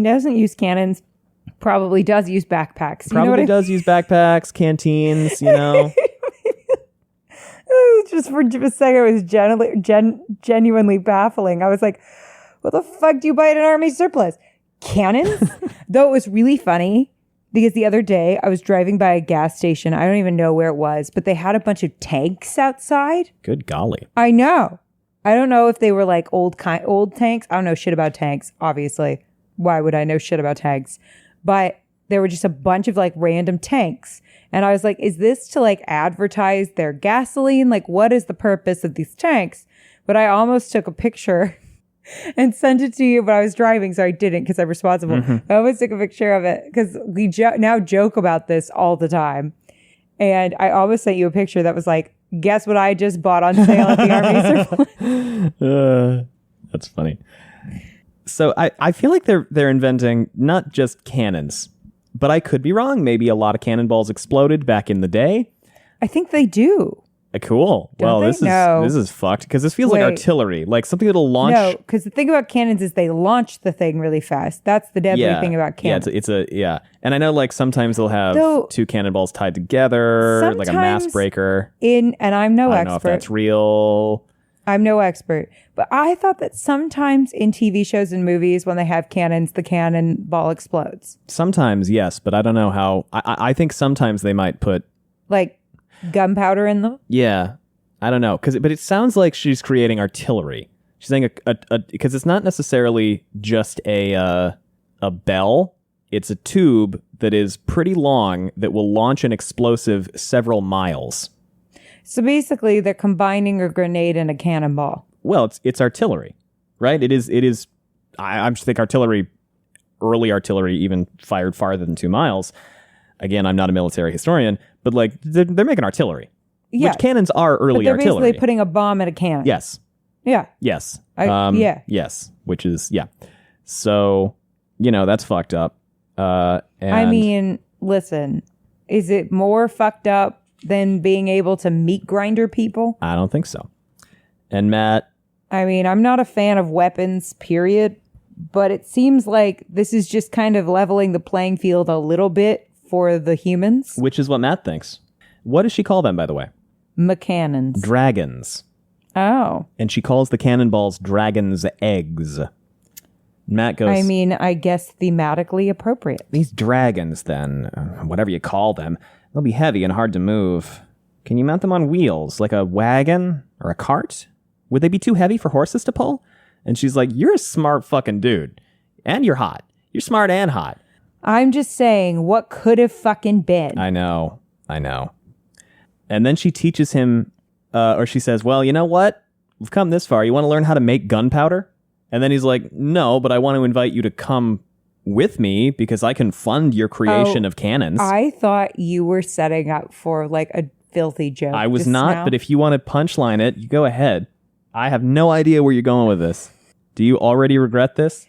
Doesn't use cannons. Probably does use backpacks. Probably does use backpacks, canteens, Just for a second, it was genuinely baffling. I was like, what the fuck do you buy at an army surplus? Cannons? Though it was really funny because the other day I was driving by a gas station. I don't even know where it was, but they had a bunch of tanks outside. Good golly. I know. I don't know if they were like old tanks. I don't know shit about tanks, obviously. Why would I know shit about tanks? But there were just a bunch of like random tanks. And I was like, is this to like advertise their gasoline? Like, what is the purpose of these tanks? But I almost took a picture and sent it to you, but I was driving, so I didn't because I'm responsible. Mm-hmm. I almost took a picture of it because we now joke about this all the time. And I almost sent you a picture that was like, guess what I just bought on sale at the Army surplus. That's funny. So I feel like they're inventing not just cannons, but I could be wrong. Maybe a lot of cannonballs exploded back in the day. I think they do. Cool. Don't well, they? this is fucked because this feels like Wait. artillery, like something that'll launch. No, because the thing about cannons is they launch the thing really fast. That's the deadly thing about cannons. Yeah. And I know like sometimes they'll have two cannonballs tied together, like a mass breaker. And I'm no I don't expert. know if that's real. I'm no expert. But I thought that sometimes in TV shows and movies, when they have cannons, the cannonball explodes. Sometimes, yes, but I don't know how. I think sometimes they might put like gunpowder in them. Yeah, I don't know, but it sounds like she's creating artillery. She's saying because it's not necessarily just a bell. It's a tube that is pretty long that will launch an explosive several miles. So basically, they're combining a grenade and a cannonball. Well, it's artillery, right? It is. I just think early artillery even fired farther than 2 miles. Again, I'm not a military historian, but like they're making artillery. Yeah. Which cannons are early they're artillery. Basically putting a bomb in a cannon. Yes. Yeah. Yes. Yeah. Yes. Which is, yeah. So, that's fucked up. And I mean, listen, is it more fucked up than being able to meat grinder people? I don't think so. And Matt. I mean, I'm not a fan of weapons, period. But it seems like this is just kind of leveling the playing field a little bit for the humans. Which is what Matt thinks. What does she call them, by the way? McCannons. Dragons. Oh. And she calls the cannonballs dragon's eggs. Matt goes... I mean, I guess thematically appropriate. These dragons, then, whatever you call them, they'll be heavy and hard to move. Can you mount them on wheels, like a wagon or a cart? Would they be too heavy for horses to pull? And she's like, you're a smart fucking dude. And you're hot. You're smart and hot. I'm just saying, what could have fucking been? I know. And then she teaches him, or she says, well, you know what? We've come this far. You want to learn how to make gunpowder? And then he's like, no, but I want to invite you to come with me because I can fund your creation of cannons. I thought you were setting up for like a filthy joke. I was not, now. But if you want to punchline it, you go ahead. I have no idea where you're going with this. Do you already regret this?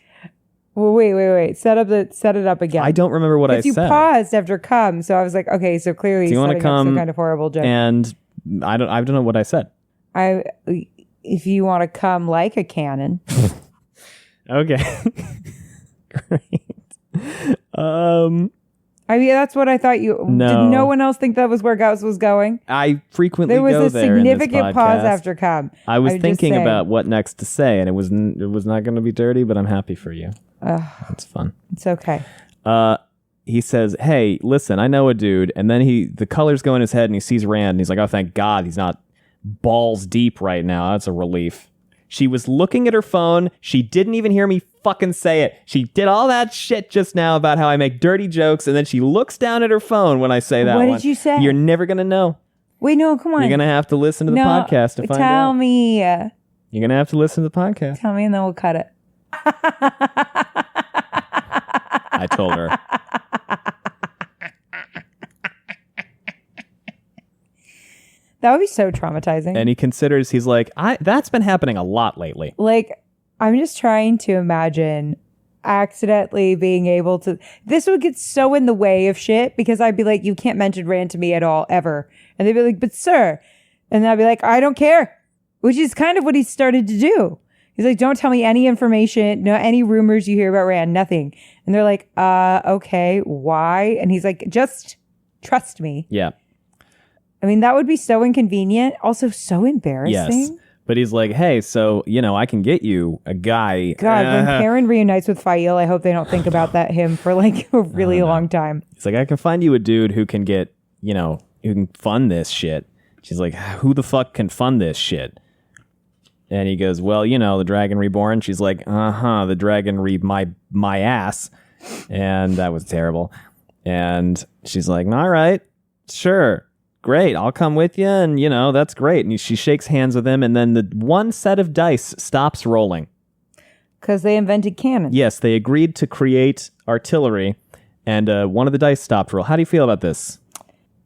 Well, wait. Set it up again. I don't remember what I said. You paused after come, so I was like, okay, so clearly Do you want to come some kind of horrible joke. And I don't know what I said. If you want to come like a cannon. Okay. Great. I mean, that's what I thought you... No. Did no one else think that was where Gauss was going? I frequently there was go a there in this significant pause podcast. after come. I was thinking about what next to say, and it was not going to be dirty, but I'm happy for you. It's fun. It's okay. He says, hey, listen, I know a dude. And then the colors go in his head and he sees Rand and he's like, oh, thank God he's not balls deep right now. That's a relief. She was looking at her phone. She didn't even hear me fucking say it. She did all that shit just now about how I make dirty jokes. And then she looks down at her phone when I say that What one. did you say? You're never going to know. Wait, no, come on. You're going to have to listen to the podcast to find out. Tell me. You're going to have to listen to the podcast. Tell me and then we'll cut it. I told her. That would be so traumatizing. And he's like, that's been happening a lot lately. Like, I'm just trying to imagine accidentally being able to... This would get so in the way of shit because I'd be like, you can't mention Rand to me at all, ever. And they'd be like, but sir. And then I'd be like, I don't care. Which is kind of what he started to do. He's like, don't tell me any information, no, any rumors you hear about Rand, nothing. And they're like, okay, why? And he's like, just trust me. Yeah. I mean, that would be so inconvenient. Also so embarrassing. Yes. But he's like, hey, so, I can get you a guy. God, when Karen reunites with Fail, I hope they don't think about him for like a really long time. He's like, I can find you a dude who can get, who can fund this shit. She's like, who the fuck can fund this shit? And he goes, well, the Dragon Reborn. She's like, the Dragon my ass. And that was terrible. And she's like, all right, sure, great, I'll come with you, and, that's great. And she shakes hands with him, and then the one set of dice stops rolling. Because they invented cannons. Yes, they agreed to create artillery, and one of the dice stopped roll. How do you feel about this?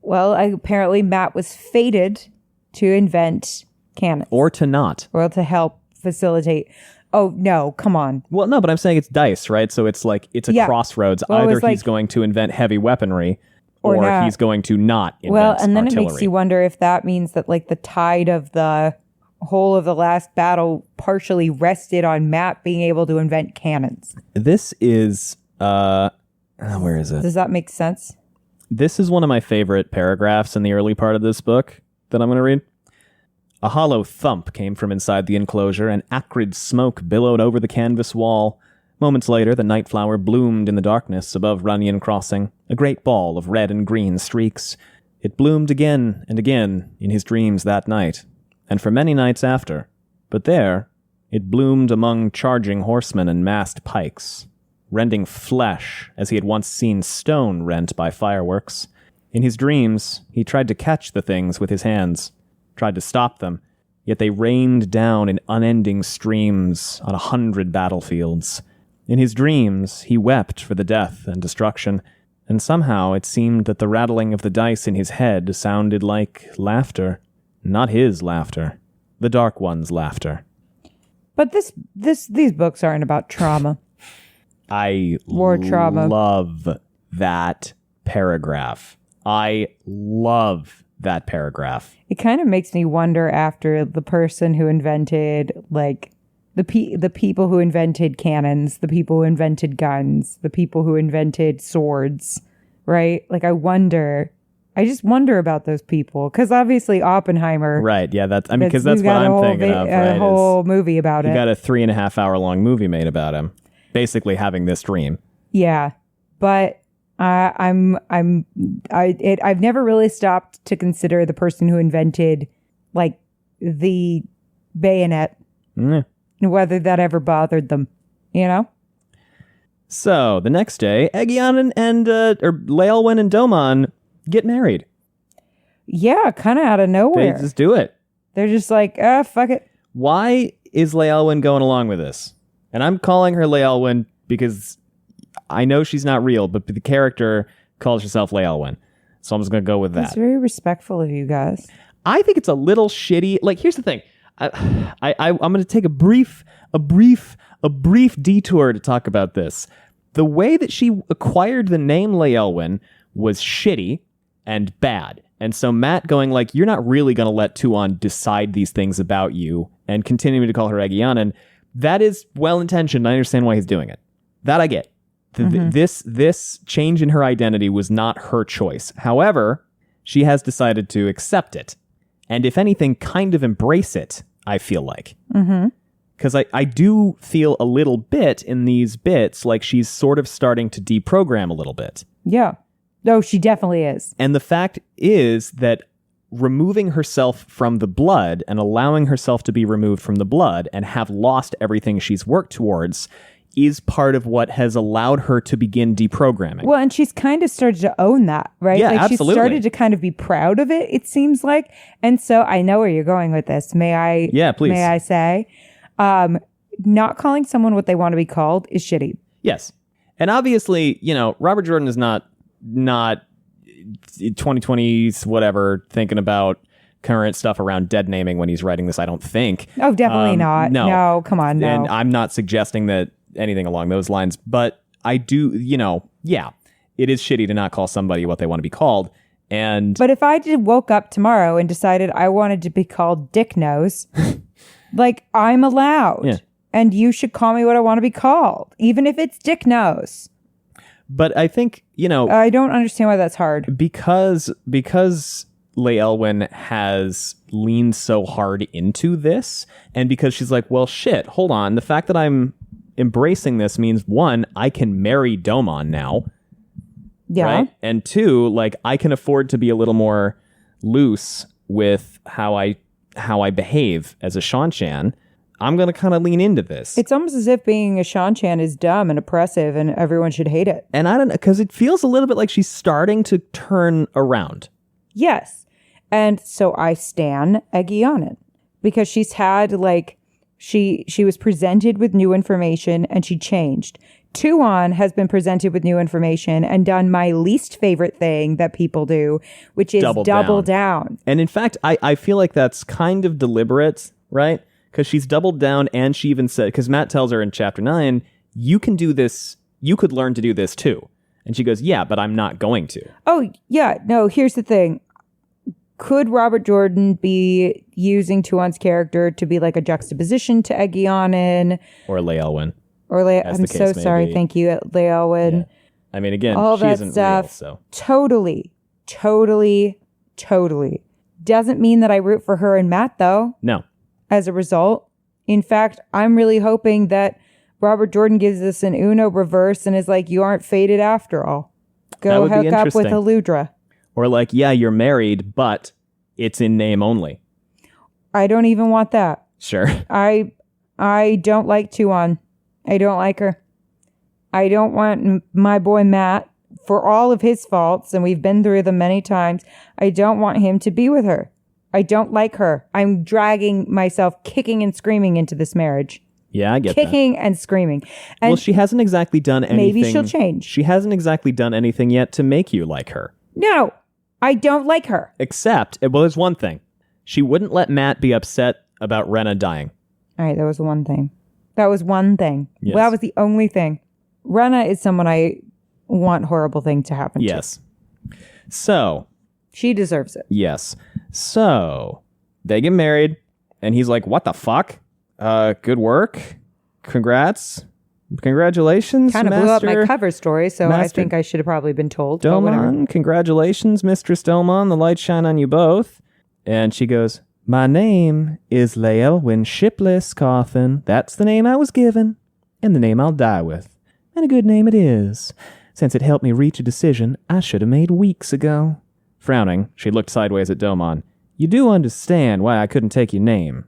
Well, apparently Matt was fated to invent cannons. Or to not. Or to help facilitate. Oh, no, come on. Well, no, but I'm saying it's dice, right? So it's like, it's a crossroads. Well, either he's going to invent heavy weaponry, or he's going to not invent Well, and then artillery. It makes you wonder if that means that, like, the tide of the whole of the last battle partially rested on Matt being able to invent cannons. This is, where is it? Does that make sense? This is one of my favorite paragraphs in the early part of this book that I'm going to read. A hollow thump came from inside the enclosure, and acrid smoke billowed over the canvas wall. Moments later, the night flower bloomed in the darkness above Runyon Crossing, a great ball of red and green streaks. It bloomed again and again in his dreams that night, and for many nights after. But there, it bloomed among charging horsemen and massed pikes, rending flesh as he had once seen stone rent by fireworks. In his dreams, he tried to catch the things with his hands, tried to stop them, yet they rained down in unending streams on 100 battlefields. In his dreams, he wept for the death and destruction, and somehow it seemed that the rattling of the dice in his head sounded like laughter. Not his laughter, the Dark One's laughter. But these books aren't about trauma. I War trauma. love that paragraph. I love that paragraph. It kind of makes me wonder after the person who invented, like, the people who invented cannons, the people who invented guns, the people who invented swords, right? Like, I just wonder about those people. Because obviously Oppenheimer. Right, yeah, that's what I'm thinking of. Right? A whole movie about it. You got a 3.5 hour long movie made about him, basically having this dream. Yeah, but I've never really stopped to consider the person who invented, like, the bayonet, whether that ever bothered them, So the next day, Egion and Leolwyn and Domon get married. Yeah, kind of out of nowhere. They just do it. They're just like, fuck it. Why is Leolwyn going along with this? And I'm calling her Leolwyn because I know she's not real, but the character calls herself Leolwyn. So I'm just going to go with that. It's very respectful of you guys. I think it's a little shitty. Like, here's the thing. I'm going to take a brief detour to talk about this. The way that she acquired the name Leolwyn was shitty and bad. And so Matt going like, you're not really going to let Tuon decide these things about you, and continuing to call her Egianan, that is well-intentioned. I understand why he's doing it. That I get. This change in her identity was not her choice. However, she has decided to accept it. And if anything, kind of embrace it, I feel like. Because I do feel a little bit in these bits like she's sort of starting to deprogram a little bit. Yeah. No, she definitely is. And the fact is that removing herself from the blood and allowing herself to be removed from the blood and have lost everything she's worked towards is part of what has allowed her to begin deprogramming. Well, and she's kind of started to own that, right? Yeah, like absolutely. She started to kind of be proud of it, it seems like. And so I know where you're going with this. May I? Yeah, please. May I say, not calling someone what they want to be called is shitty. Yes. And obviously, Robert Jordan is not 2020s, whatever, thinking about current stuff around dead naming when he's writing this, I don't think. Oh, definitely not. No, come on, no. And I'm not suggesting that anything along those lines, but I do, yeah, it is shitty to not call somebody what they want to be called. But if I woke up tomorrow and decided I wanted to be called Dick Nose, like, I'm allowed. Yeah. And you should call me what I want to be called, even if it's Dick Nose. But I think, I don't understand why that's hard. Because Leolwyn has leaned so hard into this, and because she's like, well, shit, hold on. The fact that I'm embracing this means, one, I can marry Domon now. Yeah. Right? And two, like, I can afford to be a little more loose with how I behave as a Shanshan. I'm going to kind of lean into this. It's almost as if being a Shan-chan is dumb and oppressive and everyone should hate it. And I don't know, because it feels a little bit like she's starting to turn around. Yes. And so I stan Eggy on it because she's had like, she was presented with new information and she changed. Tuon has been presented with new information and done my least favorite thing that people do, which is double down. And in fact, I feel like that's kind of deliberate, right? Because she's doubled down and she even said, because Matt tells her in chapter 9, you can do this, you could learn to do this too. And she goes, yeah, but I'm not going to. Oh, yeah. No, here's the thing. Could Robert Jordan be using Tuon's character to be like a juxtaposition to Eggy Onin? Or Leigh Elwyn. I'm so sorry. Thank you, Leigh Elwyn. Yeah. I mean, again, all she that isn't stuff. real, so. Totally. Doesn't mean that I root for her and Matt, though. No. As a result. In fact, I'm really hoping that Robert Jordan gives us an Uno reverse and is like, you aren't fated after all. Go hook up with Aludra. Or like, yeah, you're married, but it's in name only. I don't even want that. Sure. I don't like Tuon. I don't like her. I don't want my boy Matt, for all of his faults, and we've been through them many times, I don't want him to be with her. I don't like her. I'm dragging myself kicking and screaming into this marriage. Yeah, I get that. Kicking and screaming. And well, she hasn't exactly done anything. Maybe she'll change. She hasn't exactly done anything yet to make you like her. No, I don't like her. Except, well, there's one thing. She wouldn't let Matt be upset about Rena dying. All right, that was the one thing. That was one thing. Yes. Well, that was the only thing. Rena is someone I want horrible thing to happen to. Yes. So. She deserves it. Yes. So, they get married, and he's like, what the fuck? Good work. Congrats. Congratulations, kind of blew up my cover story, so I think I should have probably been told. Domon, congratulations, Mistress Domon. The light shine on you both. And she goes, my name is Leigh Elwyn Shipless Cawthon. That's the name I was given, and the name I'll die with. And a good name it is, since it helped me reach a decision I should have made weeks ago. Frowning, she looked sideways at Domon. You do understand why I couldn't take your name,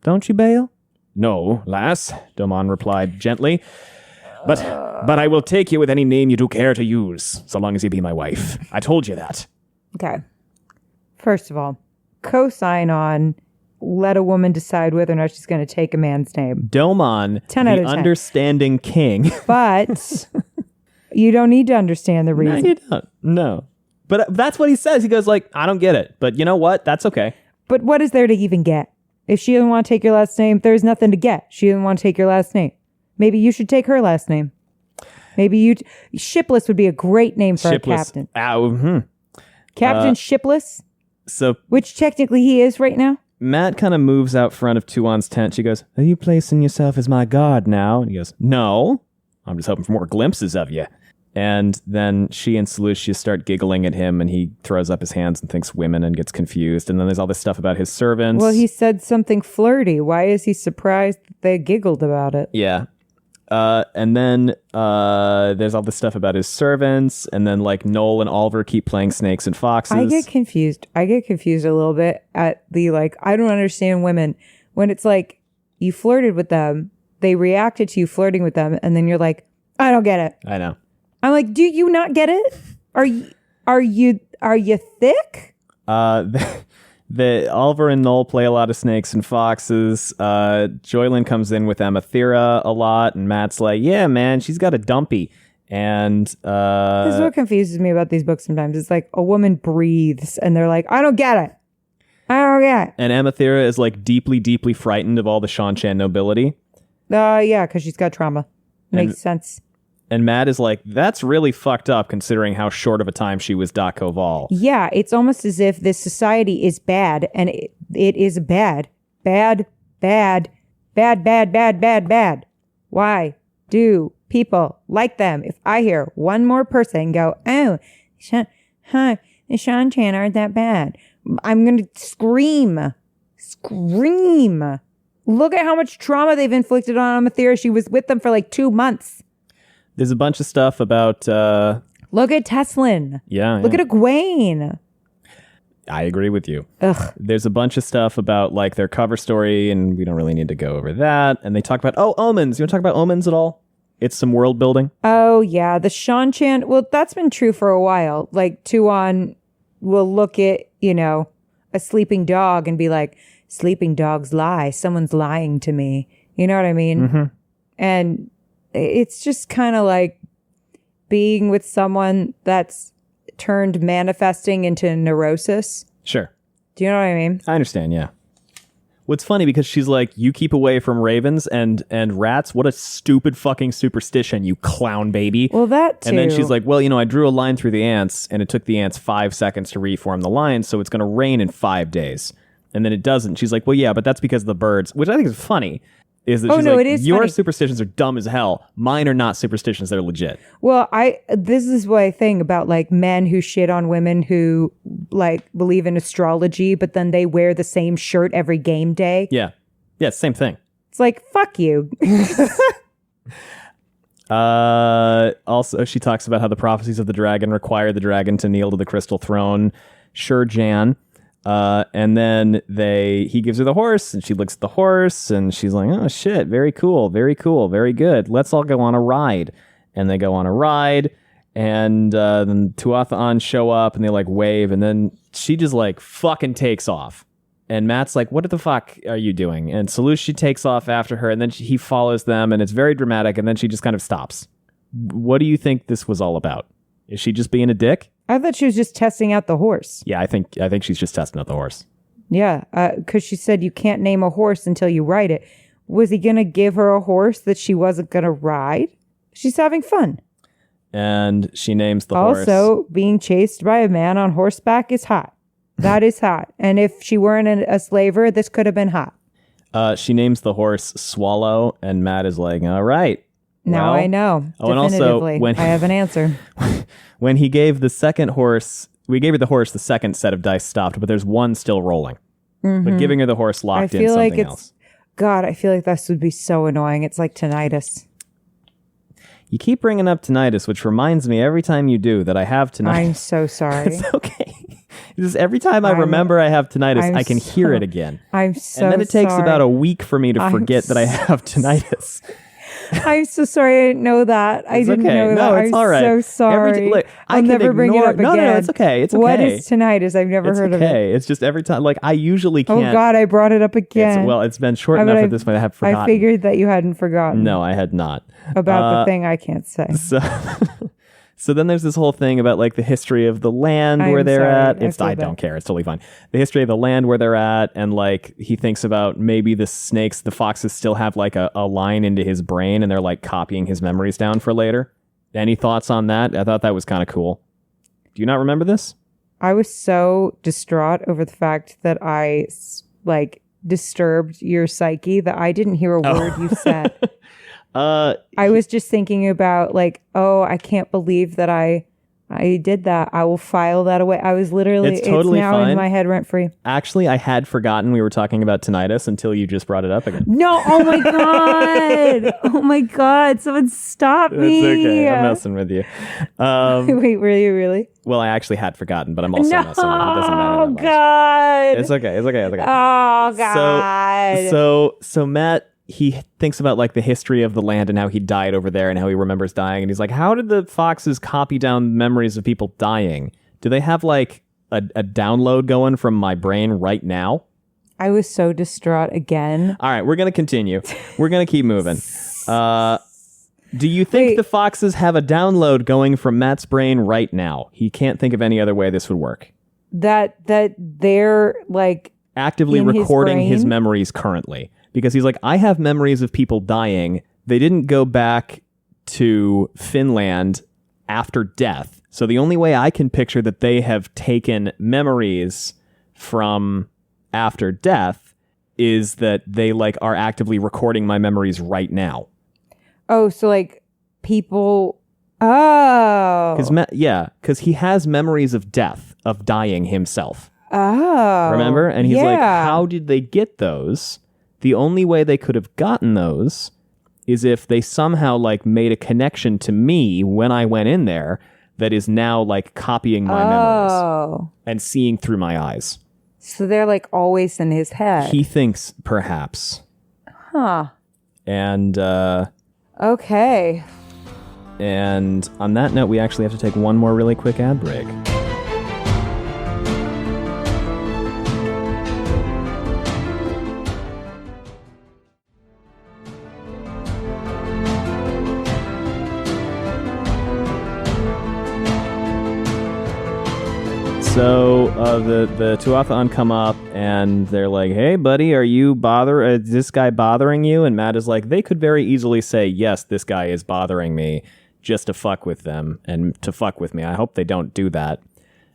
don't you, Bale? No, lass, Domon replied gently. But I will take you with any name you do care to use, so long as you be my wife. I told you that. Okay. First of all, co-sign on let a woman decide whether or not she's going to take a man's name. Domon, 10 out of 10. Understanding king. But you don't need to understand the reason. No, you don't. No. But that's what he says. He goes like, I don't get it. But you know what? That's okay. But what is there to even get? If she doesn't want to take your last name, there's nothing to get. She doesn't want to take your last name. Maybe you should take her last name. Maybe Shipless would be a great name for a captain. Captain Shipless? So, which technically he is right now. Matt kind of moves out front of Tuon's tent. She goes, are you placing yourself as my guard now? And he goes, no. I'm just hoping for more glimpses of you. And then she and Seleucia start giggling at him, and he throws up his hands and thinks women and gets confused. And then there's all this stuff about his servants. Well, he said something flirty. Why is he surprised that they giggled about it? Yeah. And then there's all this stuff about his servants, and then like Noel and Oliver keep playing snakes and foxes. I get confused a little bit at the like, I don't understand women when it's like you flirted with them, they reacted to you flirting with them, and then you're like, I don't get it. I know. I'm like, do you not get it? Are you thick? The Oliver and Noel play a lot of snakes and foxes. Joylyn comes in with Amathera a lot, and Matt's like, yeah, man, she's got a dumpy. And this is what confuses me about these books sometimes. It's like a woman breathes, and they're like, I don't get it. I don't get it. And Amathera is like deeply, deeply frightened of all the Shan-chan nobility. Yeah, because she's got trauma. Makes sense. And Matt is like, that's really fucked up considering how short of a time she was Daco Val. Yeah, it's almost as if this society is bad, and it is bad. Bad. Why do people like them? If I hear one more person go, oh, the Shan-chan aren't that bad, I'm going to scream. Look at how much trauma they've inflicted on Amathera. She was with them for like 2 months. There's a bunch of stuff about... Look at Teslin. Yeah. Look at Egwene. I agree with you. Ugh. There's a bunch of stuff about like their cover story, and we don't really need to go over that. And they talk about, omens. You want to talk about omens at all? It's some world building. Oh, yeah. The Sean chant. Well, that's been true for a while. Like, Tuon will look at, a sleeping dog and be like, sleeping dogs lie. Someone's lying to me. You know what I mean? Mm-hmm. And it's just kind of like being with someone that's turned manifesting into neurosis. Sure. Do you know what I mean? I understand, yeah. What's funny, because she's like, you keep away from ravens and rats. What a stupid fucking superstition, you clown baby. Well, that too. And then she's like, well, I drew a line through the ants, and it took the ants 5 seconds to reform the line, so it's going to rain in 5 days. And then it doesn't. She's like, well, yeah, but that's because of the birds, which I think is funny. Is that she's like, it is your funny. superstitions are dumb as hell. Mine are not superstitions. They're legit. Well, this is what I think about like men who shit on women who like believe in astrology, but then they wear the same shirt every game day. Yeah. Yeah, same thing. It's like, fuck you. Also, she talks about how the prophecies of the dragon require the dragon to kneel to the crystal throne. Sure, Jan. And then he gives her the horse, and she looks at the horse, and she's like, oh shit, very cool, very good. Let's all go on a ride. And they go on a ride, and then Tuatha show up, and they like wave, and then she just like fucking takes off. And Matt's like, what the fuck are you doing? And Salushi takes off after her, and then he follows them, and it's very dramatic, and then she just kind of stops. What do you think this was all about? Is she just being a dick? I thought she was just testing out the horse. Yeah, I think she's just testing out the horse. Yeah, because she said you can't name a horse until you ride it. Was he going to give her a horse that she wasn't going to ride? She's having fun. And she names the horse. Also, being chased by a man on horseback is hot. That is hot. And if she weren't a slaver, this could have been hot. She names the horse Swallow, and Matt is like, all right. Now I know. Oh, and also, I have an answer. When he gave the second horse, we gave her the horse, the second set of dice stopped, but there's one still rolling. Mm-hmm. But giving her the horse locked in something else. God, I feel like this would be so annoying. It's like tinnitus. You keep bringing up tinnitus, which reminds me every time you do that I have tinnitus. I'm so sorry. It's okay. Just every time I remember I have tinnitus, I can hear it again. I'm so sorry. And then it takes about a week for me to forget that I have tinnitus. I'm so sorry. I didn't know that. I didn't know that. No, it's all right. I'm so sorry. I'll never bring it up again. No, it's okay. It's okay. What is tinnitus? I've never heard of it. It's just every time, I usually can't. Oh, God, I brought it up again. It's been short enough at this point I have forgotten. I figured that you hadn't forgotten. No, I had not. About the thing I can't say. So then there's this whole thing about the history of the land where they're at. I don't care. It's totally fine. The history of the land where they're at, and he thinks about maybe the foxes still have a line into his brain, and they're copying his memories down for later. Any thoughts on that? I thought that was kind of cool. Do you not remember this? I was so distraught over the fact that I disturbed your psyche that I didn't hear a word you said. I was just thinking about I can't believe that I did that. I will file that away. I was literally, it's totally now fine. In my head rent free. Actually, I had forgotten we were talking about tinnitus until you just brought it up again. No, oh my God. Oh my God. Someone stop me. It's okay. I'm messing with you. Wait, were you really? Well, I actually had forgotten, but I'm also messing with you. It doesn't matter. Oh God. It's okay. Oh God. So Matt, he thinks about the history of the land and how he died over there and how he remembers dying. And he's like, how did the foxes copy down memories of people dying? Do they have a download going from my brain right now? I was so distraught again. All right, we're going to continue. We're going to keep moving. Do you think the foxes have a download going from Matt's brain right now? He can't think of any other way this would work. That they're actively recording his memories currently. Because he's like, I have memories of people dying. They didn't go back to Finland after death. So the only way I can picture that they have taken memories from after death is that they are actively recording my memories right now. Oh, so people. Oh. Because he has memories of death, of dying himself. Oh. Remember? And he's like, how did they get those? The only way they could have gotten those is if they somehow made a connection to me when I went in there, that is now like copying my memories Oh. and seeing through my eyes. So they're like always in his head. He thinks perhaps. Huh. And Okay. and on that note, we actually have to take one more really quick ad break. So the Tuatha come up and they're like, "Hey, buddy, are you is this guy bothering you?" And Matt is like, "They could very easily say, yes, this guy is bothering me, just to fuck with them and to fuck with me. I hope they don't do that."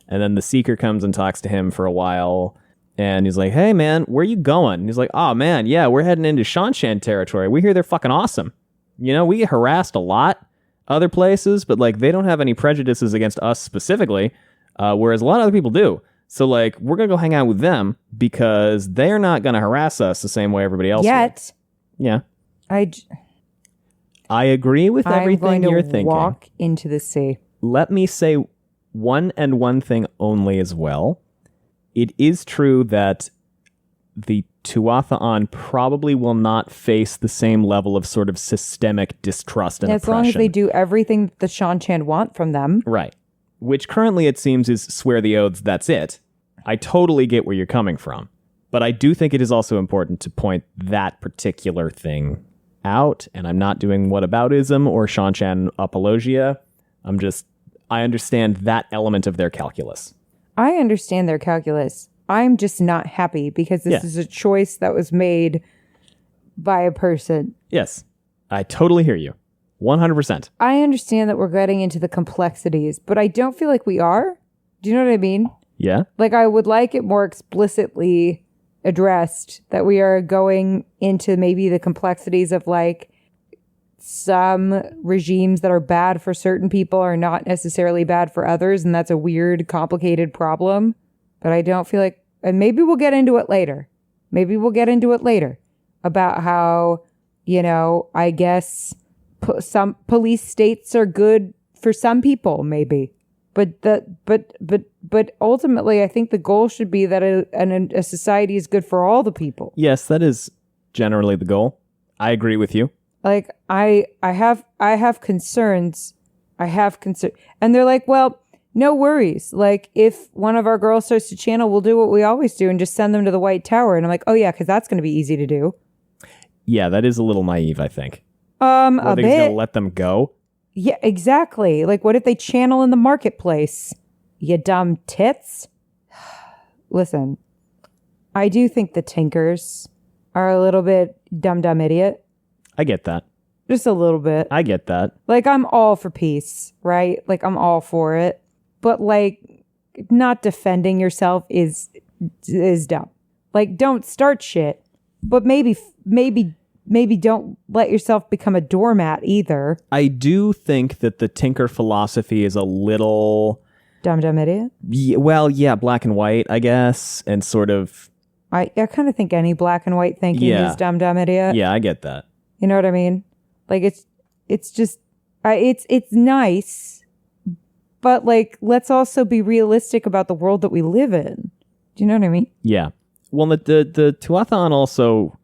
And then the Seeker comes and talks to him for a while, and he's like, "Hey, man, where you going?" And he's like, "Oh, man, yeah, we're heading into Shanshan territory. We hear they're fucking awesome. You know, we get harassed a lot other places, but like they don't have any prejudices against us specifically." Whereas a lot of other people do. So, like, we're going to go hang out with them because they're not going to harass us the same way everybody else Yet. would. Yeah. I agree with everything you're thinking. Walk into the sea. Let me say one thing only as well. It is true that the Tuatha probably will not face the same level of sort of systemic distrust and as oppression. long as they do everything the Shanshan want from them. Right. Which currently it seems is swear the oaths, that's it. I totally get where you're coming from. But I do think it is also important to point that particular thing out. And I'm not doing whataboutism or Shanshan apologia. I understand that element of their calculus. I understand their calculus. I'm just not happy because this is a choice that was made by a person. Yes, I totally hear you. 100%. I understand that we're getting into the complexities, but I don't feel like we are. Do you know what I mean? Yeah. Like, I would like it more explicitly addressed that we are going into maybe the complexities of, like, some regimes that are bad for certain people are not necessarily bad for others, and that's a weird, complicated problem. But I don't feel like... And maybe we'll get into it later. About how, you know, I guess... some police states are good for some people, maybe, but ultimately, I think the goal should be that a society is good for all the people. Yes, that is generally the goal. I agree with you. Like I have concerns. And they're like, well, no worries. Like if one of our girls starts to channel, we'll do what we always do and just send them to the White Tower. And I'm like, oh yeah, because that's going to be easy to do. Yeah, that is a little naive, I think. A bit. Going to let them go? Yeah, exactly. Like, what if they channel in the marketplace? You dumb tits. Listen, I do think the Tinkers are a little bit dumb idiot. I get that. Just a little bit. I get that. Like, I'm all for peace, right? Like, I'm all for it. But, like, not defending yourself is dumb. Like, don't start shit. But maybe don't let yourself become a doormat either. I do think that the Tinker philosophy is a little... Dumb idiot? Yeah, black and white, I guess, and sort of... I kind of think any black and white thinking is dumb idiot. Yeah, I get that. You know what I mean? Like, it's just... it's nice, but, like, let's also be realistic about the world that we live in. Do you know what I mean? Yeah. Well, the Tuatha also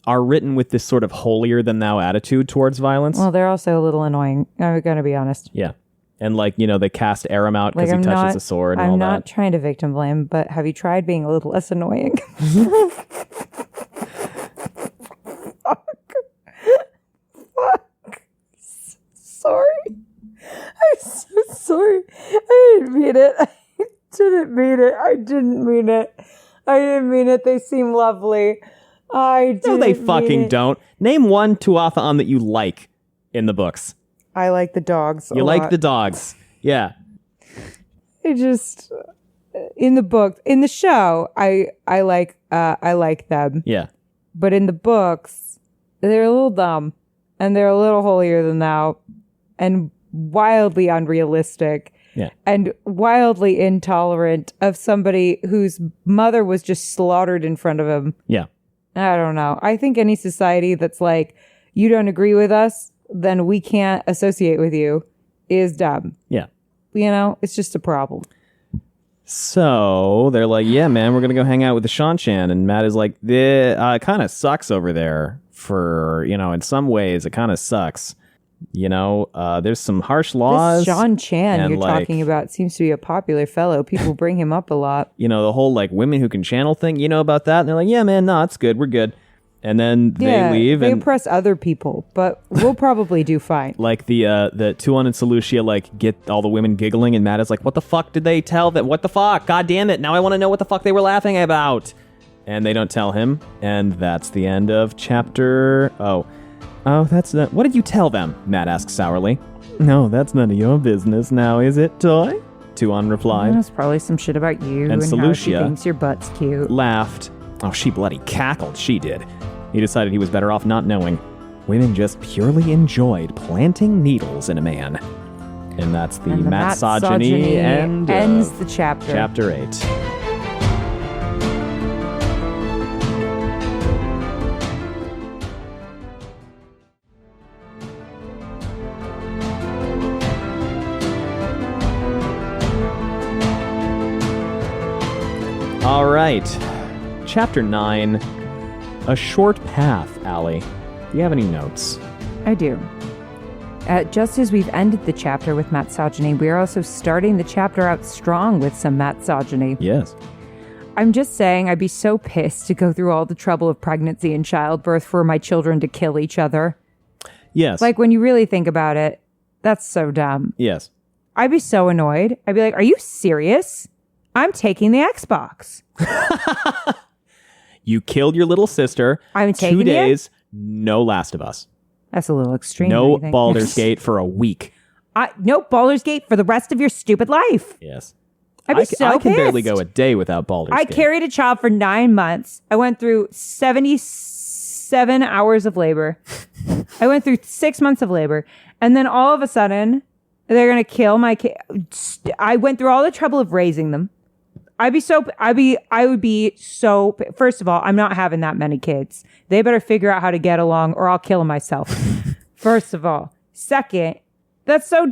are written with this sort of holier-than-thou attitude towards violence. Well, they're also a little annoying. I'm going to be honest. Yeah. And, like, you know, they cast Aram out because he touches a sword and all that. I'm not trying to victim blame, but have you tried being a little less annoying? Fuck. Sorry. I'm so sorry. I didn't mean it. I didn't mean it. They seem lovely. No, they fucking don't. Name one Tuatha that you like in the books. I like the dogs. You like the dogs. Yeah. I just in the show, I like them. Yeah. But in the books, they're a little dumb and they're a little holier than thou and wildly unrealistic. Yeah. And wildly intolerant of somebody whose mother was just slaughtered in front of him. Yeah. I don't know. I think any society that's like, you don't agree with us, then we can't associate with you, is dumb. Yeah. You know, it's just a problem. So they're like, yeah, man, we're going to go hang out with the Shanchan. And Matt is like, it kind of sucks over there for, in some ways, it kind of sucks. There's some harsh laws. This Shanchan you're talking about seems to be a popular fellow. People bring him up a lot. The whole women who can channel thing, you know about that? And they're like, yeah, man, no, it's good. We're good. And then they leave. They and oppress other people, but we'll probably do fine. The Tuon and Seleucia get all the women giggling, and Matt is like, what the fuck did they tell them? What the fuck? God damn it. Now I want to know what the fuck they were laughing about. And they don't tell him. And that's the end of chapter... Oh, that's not... What did you tell them? Matt asks sourly. No, that's none of your business now, is it, Toy? Tuon replied. It's probably some shit about you and Seleucia how she thinks your butt's cute. Laughed. Oh, she bloody cackled. She did. He decided he was better off not knowing. Women just purely enjoyed planting needles in a man. And that's the Matsogyny end ends the chapter. Chapter 8. All right. Chapter 9. A short path, Allie. Do you have any notes? I do. Just as we've ended the chapter with Matsogyny, we are also starting the chapter out strong with some Matsogyny. Yes. I'm just saying I'd be so pissed to go through all the trouble of pregnancy and childbirth for my children to kill each other. Yes. When you really think about it, that's so dumb. Yes. I'd be so annoyed. I'd be like, are you serious? I'm taking the Xbox. You killed your little sister. I'm taking 2 days, no Last of Us. That's a little extreme. No Baldur's Gate for a week. No Baldur's Gate for the rest of your stupid life. Yes. I'd be so I can pissed. barely go a day without Baldur's Gate. I carried a child for 9 months. I went through 77 hours of labor. I went through 6 months of labor. And then all of a sudden, they're going to kill my kid. I went through all the trouble of raising them. I would be so, first of all, I'm not having that many kids. They better figure out how to get along or I'll kill them myself. First of all. Second, that's so,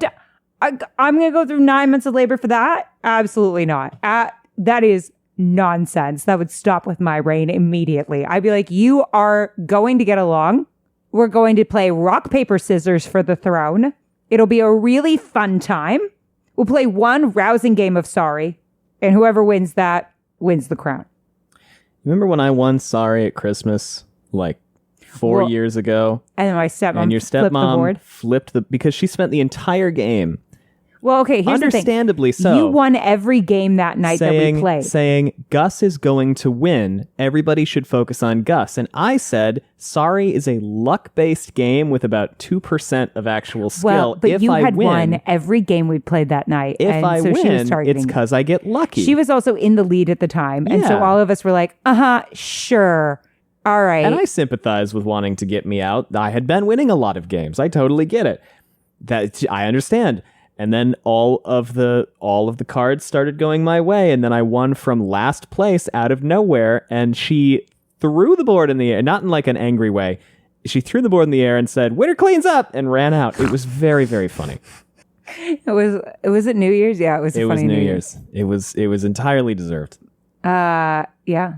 I'm going to go through 9 months of labor for that? Absolutely not. That is nonsense. That would stop with my reign immediately. I'd be like, you are going to get along. We're going to play rock, paper, scissors for the throne. It'll be a really fun time. We'll play one rousing game of Sorry. And whoever wins that wins the crown. Remember when I won Sorry at Christmas, 4 years ago? And my stepmom and your stepmom flipped the board? Because she spent the entire game. Well, okay, here's understandably the thing. so. You won every game that night that we played. Saying, Gus is going to win. Everybody should focus on Gus. And I said, Sorry is a luck-based game with about 2% of actual skill. Well, but you had won every game we played that night. If I win, it's because I get lucky. She was also in the lead at the time. And so all of us were like, sure. All right. And I sympathize with wanting to get me out. I had been winning a lot of games. I totally get it. I understand. And then all of the cards started going my way, and then I won from last place out of nowhere, and she threw the board in the air, not in an angry way. She threw the board in the air and said, "Winner cleans up," and ran out. It was very, very funny. It was at New Year's? Yeah, it was a funny New Year's. It was entirely deserved. Yeah.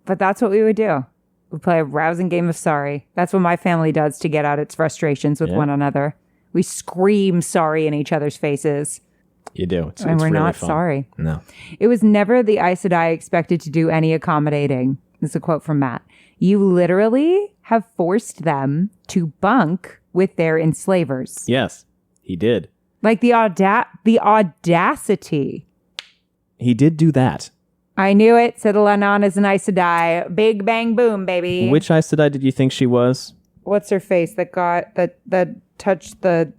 But that's what we would do. We play a rousing game of Sorry. That's what my family does to get out its frustrations with one another. We scream sorry in each other's faces. You do. And we're really not fun. sorry. No. It was never the Aes Sedai expected to do any accommodating. This is a quote from Matt. You literally have forced them to bunk with their enslavers. Yes, he did. The audacity. He did do that. I knew it. Siddalanan is an Aes Sedai. Big bang boom, baby. Which Aes Sedai did you think she was? What's her face that touched the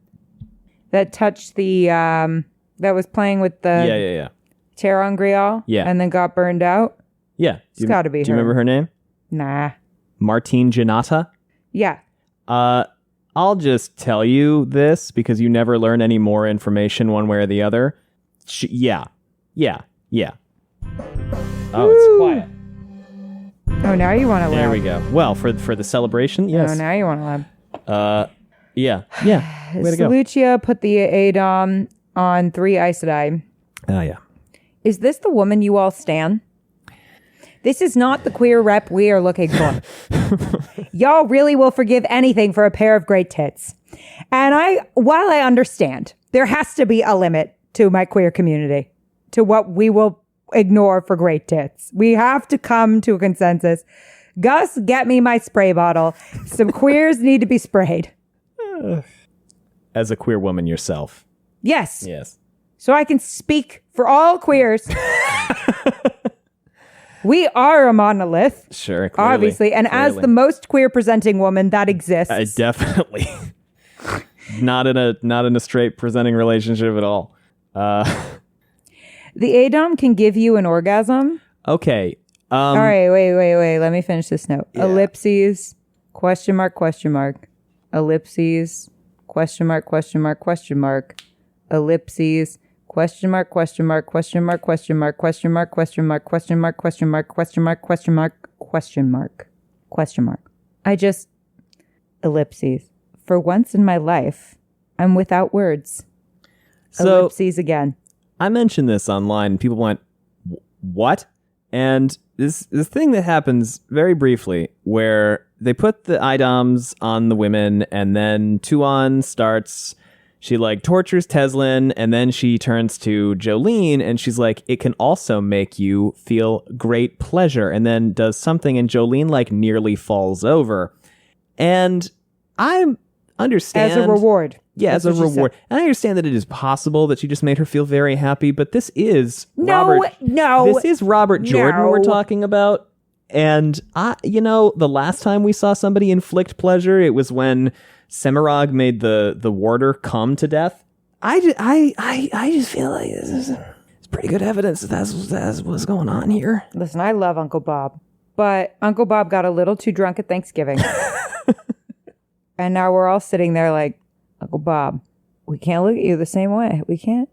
that was playing with the Terangrial and then got burned out? Yeah. It's got to be her. Do you remember her name? Nah. Martine Janata? Yeah. I'll just tell you this because you never learn any more information one way or the other. Yeah. Oh, it's quiet. Oh, now you want to laugh. There we go. Well, for the celebration, yes. Oh, now you want to laugh. Yeah. Way to go. Lucia put the Adom on 3 Aes Sedai. Oh, yeah. Is this the woman you all stan? This is not the queer rep we are looking for. Y'all really will forgive anything for a pair of great tits. And while I understand, there has to be a limit to my queer community, to what we will ignore for great tits. We have to come to a consensus. Gus, get me my spray bottle. Some queers need to be sprayed. As a queer woman yourself. Yes. Yes. So I can speak for all queers. We are a monolith. Sure, clearly. Obviously. And as the most queer presenting woman that exists. Definitely. Not in a straight presenting relationship at all. The Adom can give you an orgasm. Okay. All right, wait. Let me finish this note. Yeah. Ellipses, question mark, ellipses, question mark, ellipses, question mark, question mark, question mark, question mark, question mark, question mark, question mark, question mark, question mark, question mark, question mark, question mark. Ellipses. For once in my life, I'm without words. So, ellipses again. I mentioned this online and people went, what? And this thing that happens very briefly where they put the idoms on the women and then Tuon starts, she like tortures Teslin and then she turns to Jolene and she's like, it can also make you feel great pleasure, and then does something and Jolene like nearly falls over. And I understand. As a reward. Yeah, as a reward. And I understand that it is possible that she just made her feel very happy, but this is Robert Jordan we're talking about. And the last time we saw somebody inflict pleasure, it was when Semirog made the warder come to death. I just feel like it's pretty good evidence that that's what's going on here. Listen, I love Uncle Bob, but Uncle Bob got a little too drunk at Thanksgiving. And now we're all sitting there like, Uncle Bob, we can't look at you the same way. We can't.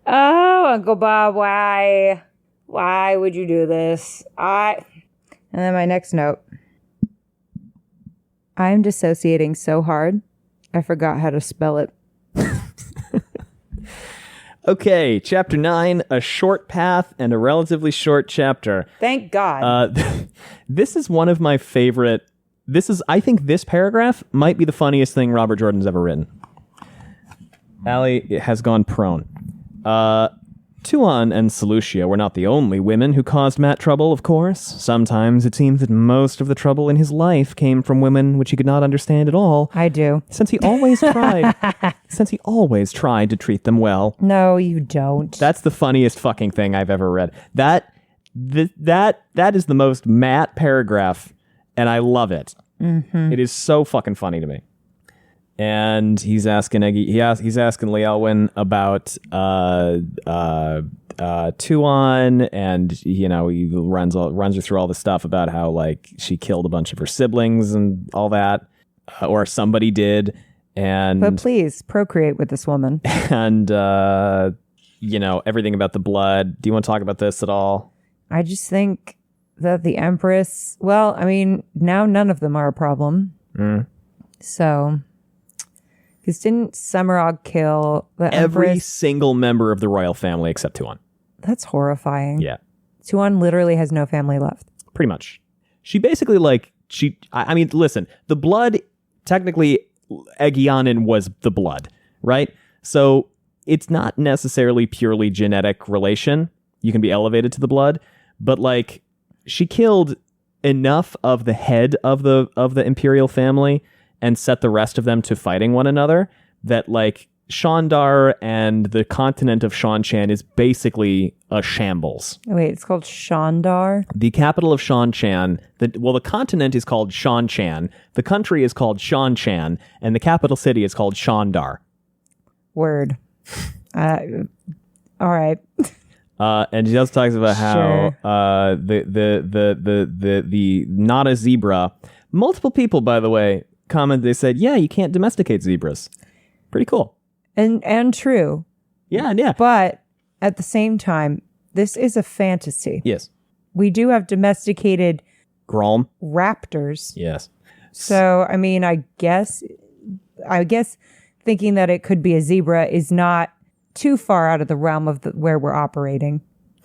Oh, Uncle Bob, why? Why would you do this? And then my next note. I'm dissociating so hard, I forgot how to spell it. Okay, chapter 9, a short path and a relatively short chapter. Thank God. This is one of my favorite. I think this paragraph might be the funniest thing Robert Jordan's ever written. Allie has gone prone. Tuon and Seleucia were not the only women who caused Matt trouble, of course. Sometimes it seems that most of the trouble in his life came from women which he could not understand at all. I do. Since he always tried to treat them well. No, you don't. That's the funniest fucking thing I've ever read. That is the most Matt paragraph, and I love it. Mm-hmm. It is so fucking funny to me. And he's asking he's asking Leelwyn about Tuon, and he runs her through all the stuff about how like she killed a bunch of her siblings and all that, or somebody did. But please procreate with this woman. And everything about the blood. Do you want to talk about this at all? I just think that the Empress. Well, I mean, now none of them are a problem. So. Because didn't Semirog kill the Every Empress? single member of the royal family except Tuon. That's horrifying. Yeah. Tuon literally has no family left. Pretty much. She basically I mean, listen, the blood, technically, Aegyanin was the blood, right? So it's not necessarily purely genetic relation. You can be elevated to the blood, but like she killed enough of the head of the imperial family and set the rest of them to fighting one another, that like Shandar and the continent of Shanchan is basically a shambles. Wait, it's called Shandar? The capital of Shanchan, the continent is called Shanchan, the country is called Shanchan, and the capital city is called Shandar. Word. All right. And she also talks about how the not a zebra. Multiple people, by the way, comment, they said, yeah, you can't domesticate zebras. Pretty cool. And true. Yeah. But at the same time, this is a fantasy. Yes. We do have domesticated Grom raptors. Yes. So, I mean, I guess thinking that it could be a zebra is not too far out of the realm of where we're operating.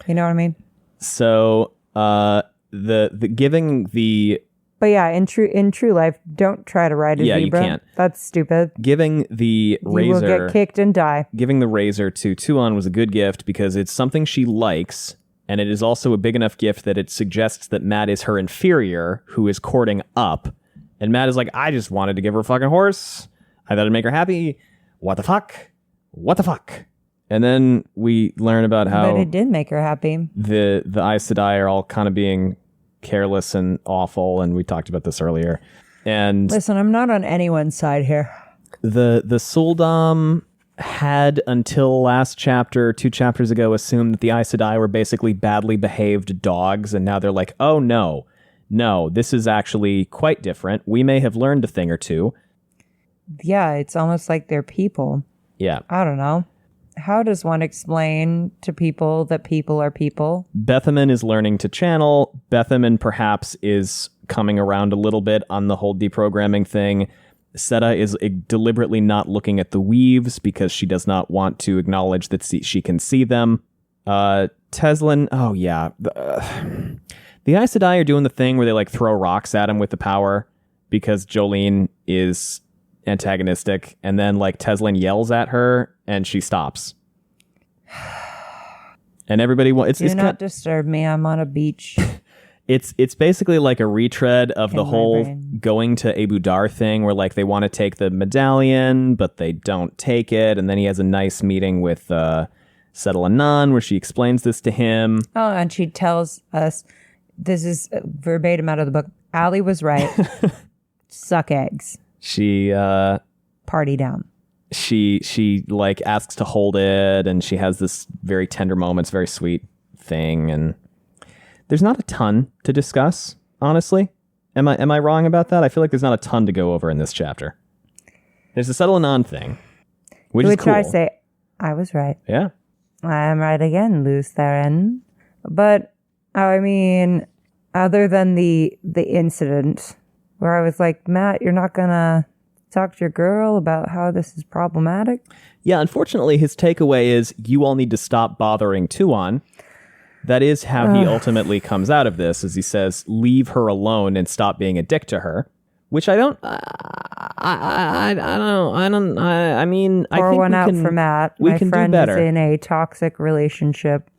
You know what I mean? So, the giving the... But yeah, in true life, don't try to ride a zebra. You can't. That's stupid. Giving the razor... You will get kicked and die. Giving the razor to Tuon was a good gift because it's something she likes, and it is also a big enough gift that it suggests that Matt is her inferior who is courting up. And Matt is like, I just wanted to give her a fucking horse. I thought it'd make her happy. What the fuck? What the fuck? And then we learn about how... But it did make her happy. The Aes Sedai are all kind of being careless and awful, and we talked about this earlier. And listen, I'm not on anyone's side here. The Suldam had until last chapter, 2 chapters ago, assumed that the Aes Sedai were basically badly behaved dogs, and now they're like, oh no, this is actually quite different. We may have learned a thing or two. Yeah, it's almost like they're people. Yeah. I don't know. How does one explain to people that people are people? Bethaman is learning to channel. Bethaman perhaps is coming around a little bit on the whole deprogramming thing. Seta is deliberately not looking at the weaves because she does not want to acknowledge that she can see them. Teslin, oh yeah. The Aes Sedai are doing the thing where they like throw rocks at him with the power because Jolene is antagonistic, and then like Teslin yells at her and she stops. And everybody wants... Do not disturb me. I'm on a beach. It's basically like a retread of the whole going to Abu Dar thing where like they want to take the medallion, but they don't take it. And then he has a nice meeting with Ch8-9 where she explains this to him. Oh, and she tells us, this is verbatim out of the book, Allie was right. Suck eggs. She party down. She like asks to hold it, and she has this very tender moments, very sweet thing, and there's not a ton to discuss, honestly. Am I wrong about that? I feel like there's not a ton to go over in this chapter. There's the Ch8-9 thing, which is cool. I say, I was right. Yeah. I am right again, Lutheran. But I mean, other than the incident where I was like, Matt, you're not gonna talk to your girl about how this is problematic? Yeah, unfortunately, his takeaway is you all need to stop bothering Tuon. That is how he ultimately comes out of this, as he says, leave her alone and stop being a dick to her. Which I don't. I mean, I think one out for Matt. We My can friend do better. is in a toxic relationship.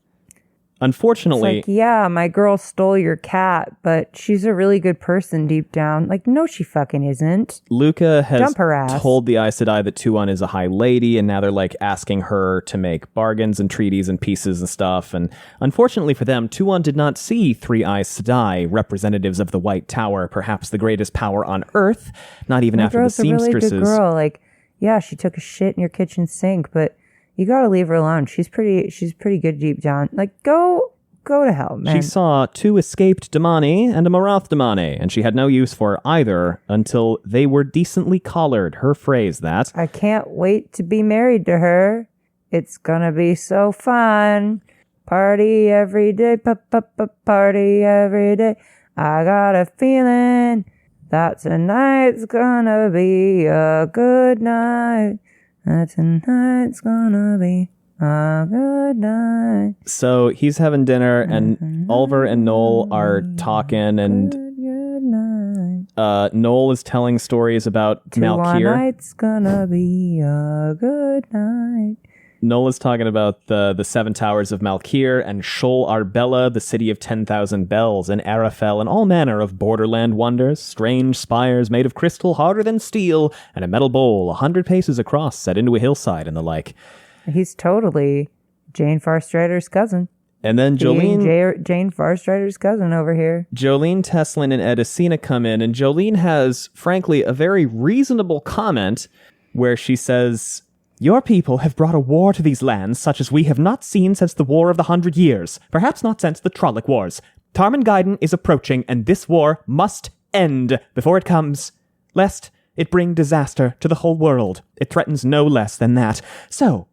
Unfortunately, it's like, yeah, my girl stole your cat, but she's a really good person deep down. Like, no, she fucking isn't. Luca has Dump her ass. told the Aes Sedai that Tuon is a high lady, and now they're like asking her to make bargains and treaties and pieces and stuff. And unfortunately for them, Tuon did not see 3 Aes Sedai, representatives of the White Tower, perhaps the greatest power on Earth. Not even after the seamstresses. A really good girl. Like, yeah, she took a shit in your kitchen sink, but you gotta leave her alone. She's pretty good deep down. Like, go to hell, man. She saw 2 escaped Damani and a Marath Damani, and she had no use for either until they were decently collared. Her phrase, that. I can't wait to be married to her. It's gonna be so fun. Party every day, party every day. I got a feeling that tonight's gonna be a good night. Tonight's gonna be a good night. So he's having dinner, and Oliver and Noel are talking, and Noel is telling stories about Malkir. Tonight's gonna be a good night. Noel is talking about the 7 towers of Malkir and Shol Arbella, the city of 10,000 bells, and Arafel, and all manner of borderland wonders, strange spires made of crystal harder than steel, and a metal bowl 100 paces across set into a hillside, and the like. He's totally Jane Farstrider's cousin. And then Jolene... Jane Farstrider's cousin over here. Jolene, Teslin, and Edicina come in, and Jolene has, frankly, a very reasonable comment where she says... Your people have brought a war to these lands such as we have not seen since the War of the 100 Years, perhaps not since the Trolloc Wars. Tarmangaiden is approaching, and this war must end before it comes, lest it bring disaster to the whole world. It threatens no less than that. So,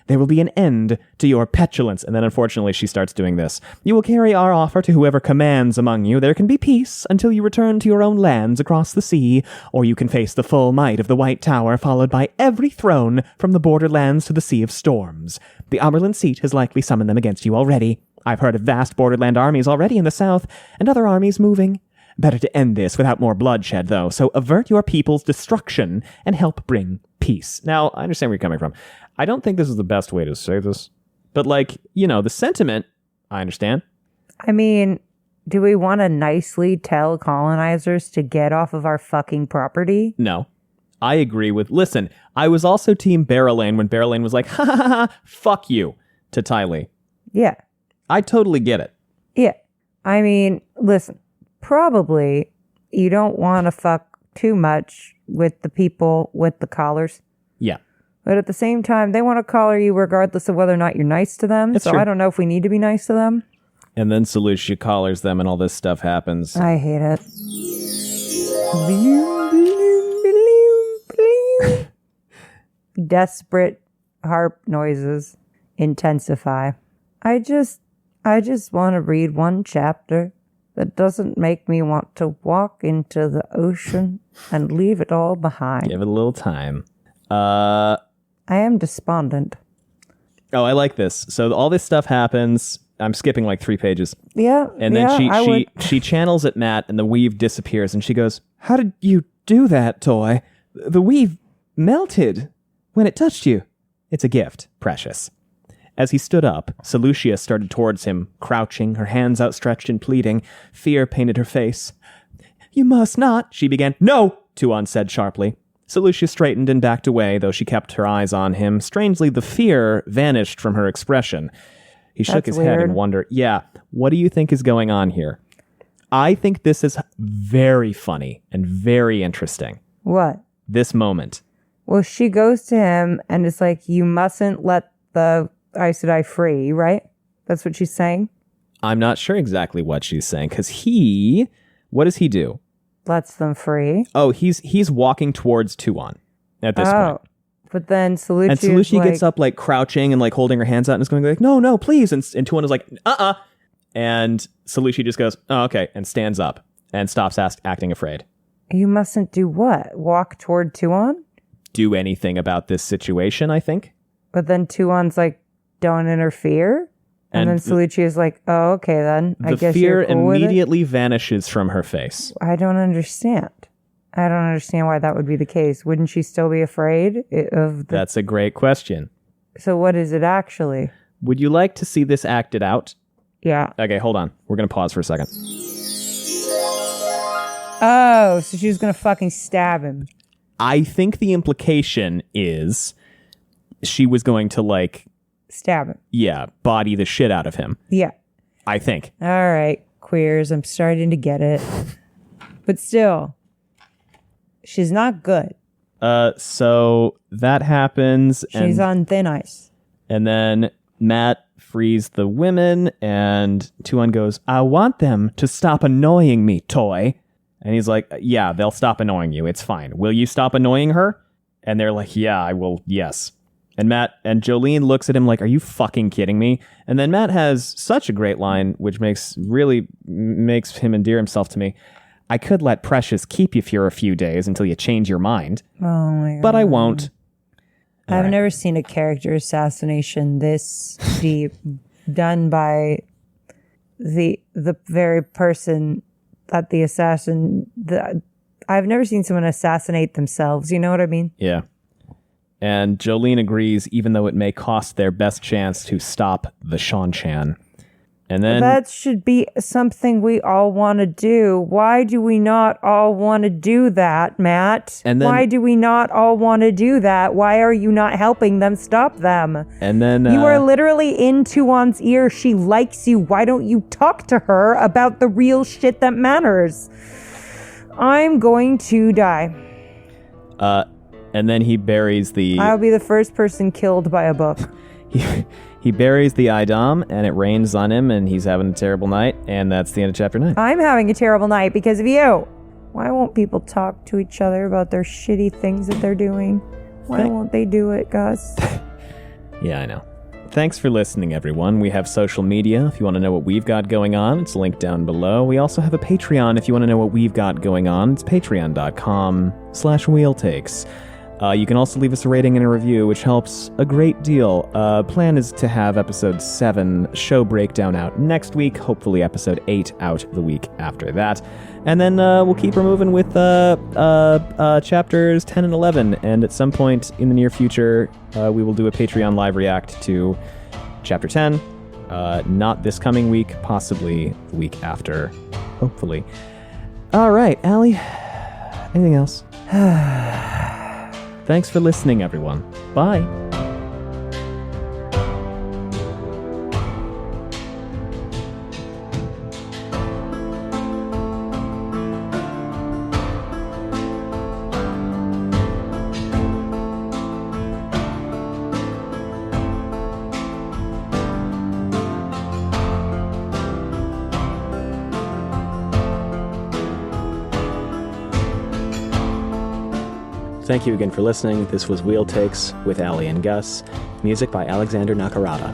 there will be an end to your petulance. And then unfortunately she starts doing this. You will carry our offer to whoever commands among you. There can be peace until you return to your own lands across the sea, or you can face the full might of the White Tower, followed by every throne from the borderlands to the Sea of Storms. The Oberlin seat has likely summoned them against you already. I've heard of vast borderland armies already in the south, and other armies moving. Better to end this without more bloodshed, though, so avert your people's destruction and help bring peace. Now, I understand where you're coming from. I don't think this is the best way to say this, but, the sentiment, I understand. I mean, do we want to nicely tell colonizers to get off of our fucking property? No. I agree with... Listen, I was also Team Barrelane when Barrelane was like, ha ha ha, fuck you, to Tylee. Yeah. I totally get it. Yeah. I mean, listen. Probably you don't want to fuck too much with the people with the collars. Yeah. But at the same time, they want to collar you regardless of whether or not you're nice to them. That's so true. I don't know if we need to be nice to them. And then Seleucia collars them and all this stuff happens. I hate it. Desperate harp noises intensify. I just want to read one chapter that doesn't make me want to walk into the ocean and leave it all behind. Give it a little time. I am despondent. Oh, I like this. So all this stuff happens. I'm skipping like 3 pages. Yeah. And then she channels at Matt and the weave disappears and she goes, "How did you do that, Toy? The weave melted when it touched you." It's a gift, precious. As he stood up, Seleucia started towards him, crouching, her hands outstretched and pleading. Fear painted her face. "You must not," she began. "No," Tuon said sharply. Seleucia straightened and backed away, though she kept her eyes on him. Strangely, the fear vanished from her expression. He shook his head in wonder. Yeah, what do you think is going on here? I think this is very funny and very interesting. What? This moment. Well, she goes to him and is like, "You mustn't let the Aes Sedai free," right? That's what she's saying? I'm not sure exactly what she's saying, because what does he do? Lets them free. Oh, he's walking towards Tuon at this point. But then Seleucia gets up, like, crouching and, like, holding her hands out and is going, like, no, please. And Tuon is like, And Seleucia just goes, "Oh, okay," and stands up and stops acting afraid. You mustn't do what? Walk toward Tuon? Do anything about this situation, I think. But then Tuon's like, "Don't interfere." And then Seleucia is like, "Oh, okay, then. I guess you're cool with it." The fear immediately vanishes from her face. I don't understand. I don't understand why that would be the case. Wouldn't she still be afraid of the... That's a great question. So what is it actually? Would you like to see this acted out? Yeah. Okay, hold on. We're going to pause for a second. Oh, so she was going to fucking stab him. I think the implication is she was going to, like... Stab him. Yeah, body the shit out of him. Yeah. I think. All right, queers, I'm starting to get it. But still, she's not good. So that happens. She's on thin ice. And then Matt frees the women, and Tuon goes, "I want them to stop annoying me, Toy." And he's like, "Yeah, they'll stop annoying you. It's fine. Will you stop annoying her?" And they're like, "Yeah, I will. Yes." And Jolene looks at him like, "Are you fucking kidding me?" And then Matt has such a great line, which makes him endear himself to me. "I could let Precious keep you for a few days until you change your mind. Oh my God. But I won't." I've never seen a character assassination this deep done by the very person that the assassin... I've never seen someone assassinate themselves. You know what I mean? Yeah. And Jolene agrees, even though it may cost their best chance to stop the Shanchan. And then... That should be something we all want to do. Why do we not all want to do that, Matt? And then, why do we not all want to do that? Why are you not helping them stop them? And then... you are literally in Tuon's ear. She likes you. Why don't you talk to her about the real shit that matters? I'm going to die. And then he buries the... I'll be the first person killed by a book. He buries the Idam, and it rains on him, and he's having a terrible night, and that's the end of chapter 9. I'm having a terrible night because of you. Why won't people talk to each other about their shitty things that they're doing? Why won't they do it, Gus? Yeah, I know. Thanks for listening, everyone. We have social media if you want to know what we've got going on. It's linked down below. We also have a Patreon if you want to know what we've got going on. It's patreon.com/wheeltakes. You can also leave us a rating and a review, which helps a great deal. Plan is to have episode 7 show breakdown out next week, hopefully episode 8 out the week after that. And then we'll keep moving with chapters 10 and 11, and at some point in the near future, we will do a Patreon live react to chapter 10. Not this coming week, possibly the week after, hopefully. All right, Allie, anything else? Thanks for listening, everyone. Bye. Thank you again for listening. This was Wheel Takes with Allie and Gus. Music by Alexander Nakarada.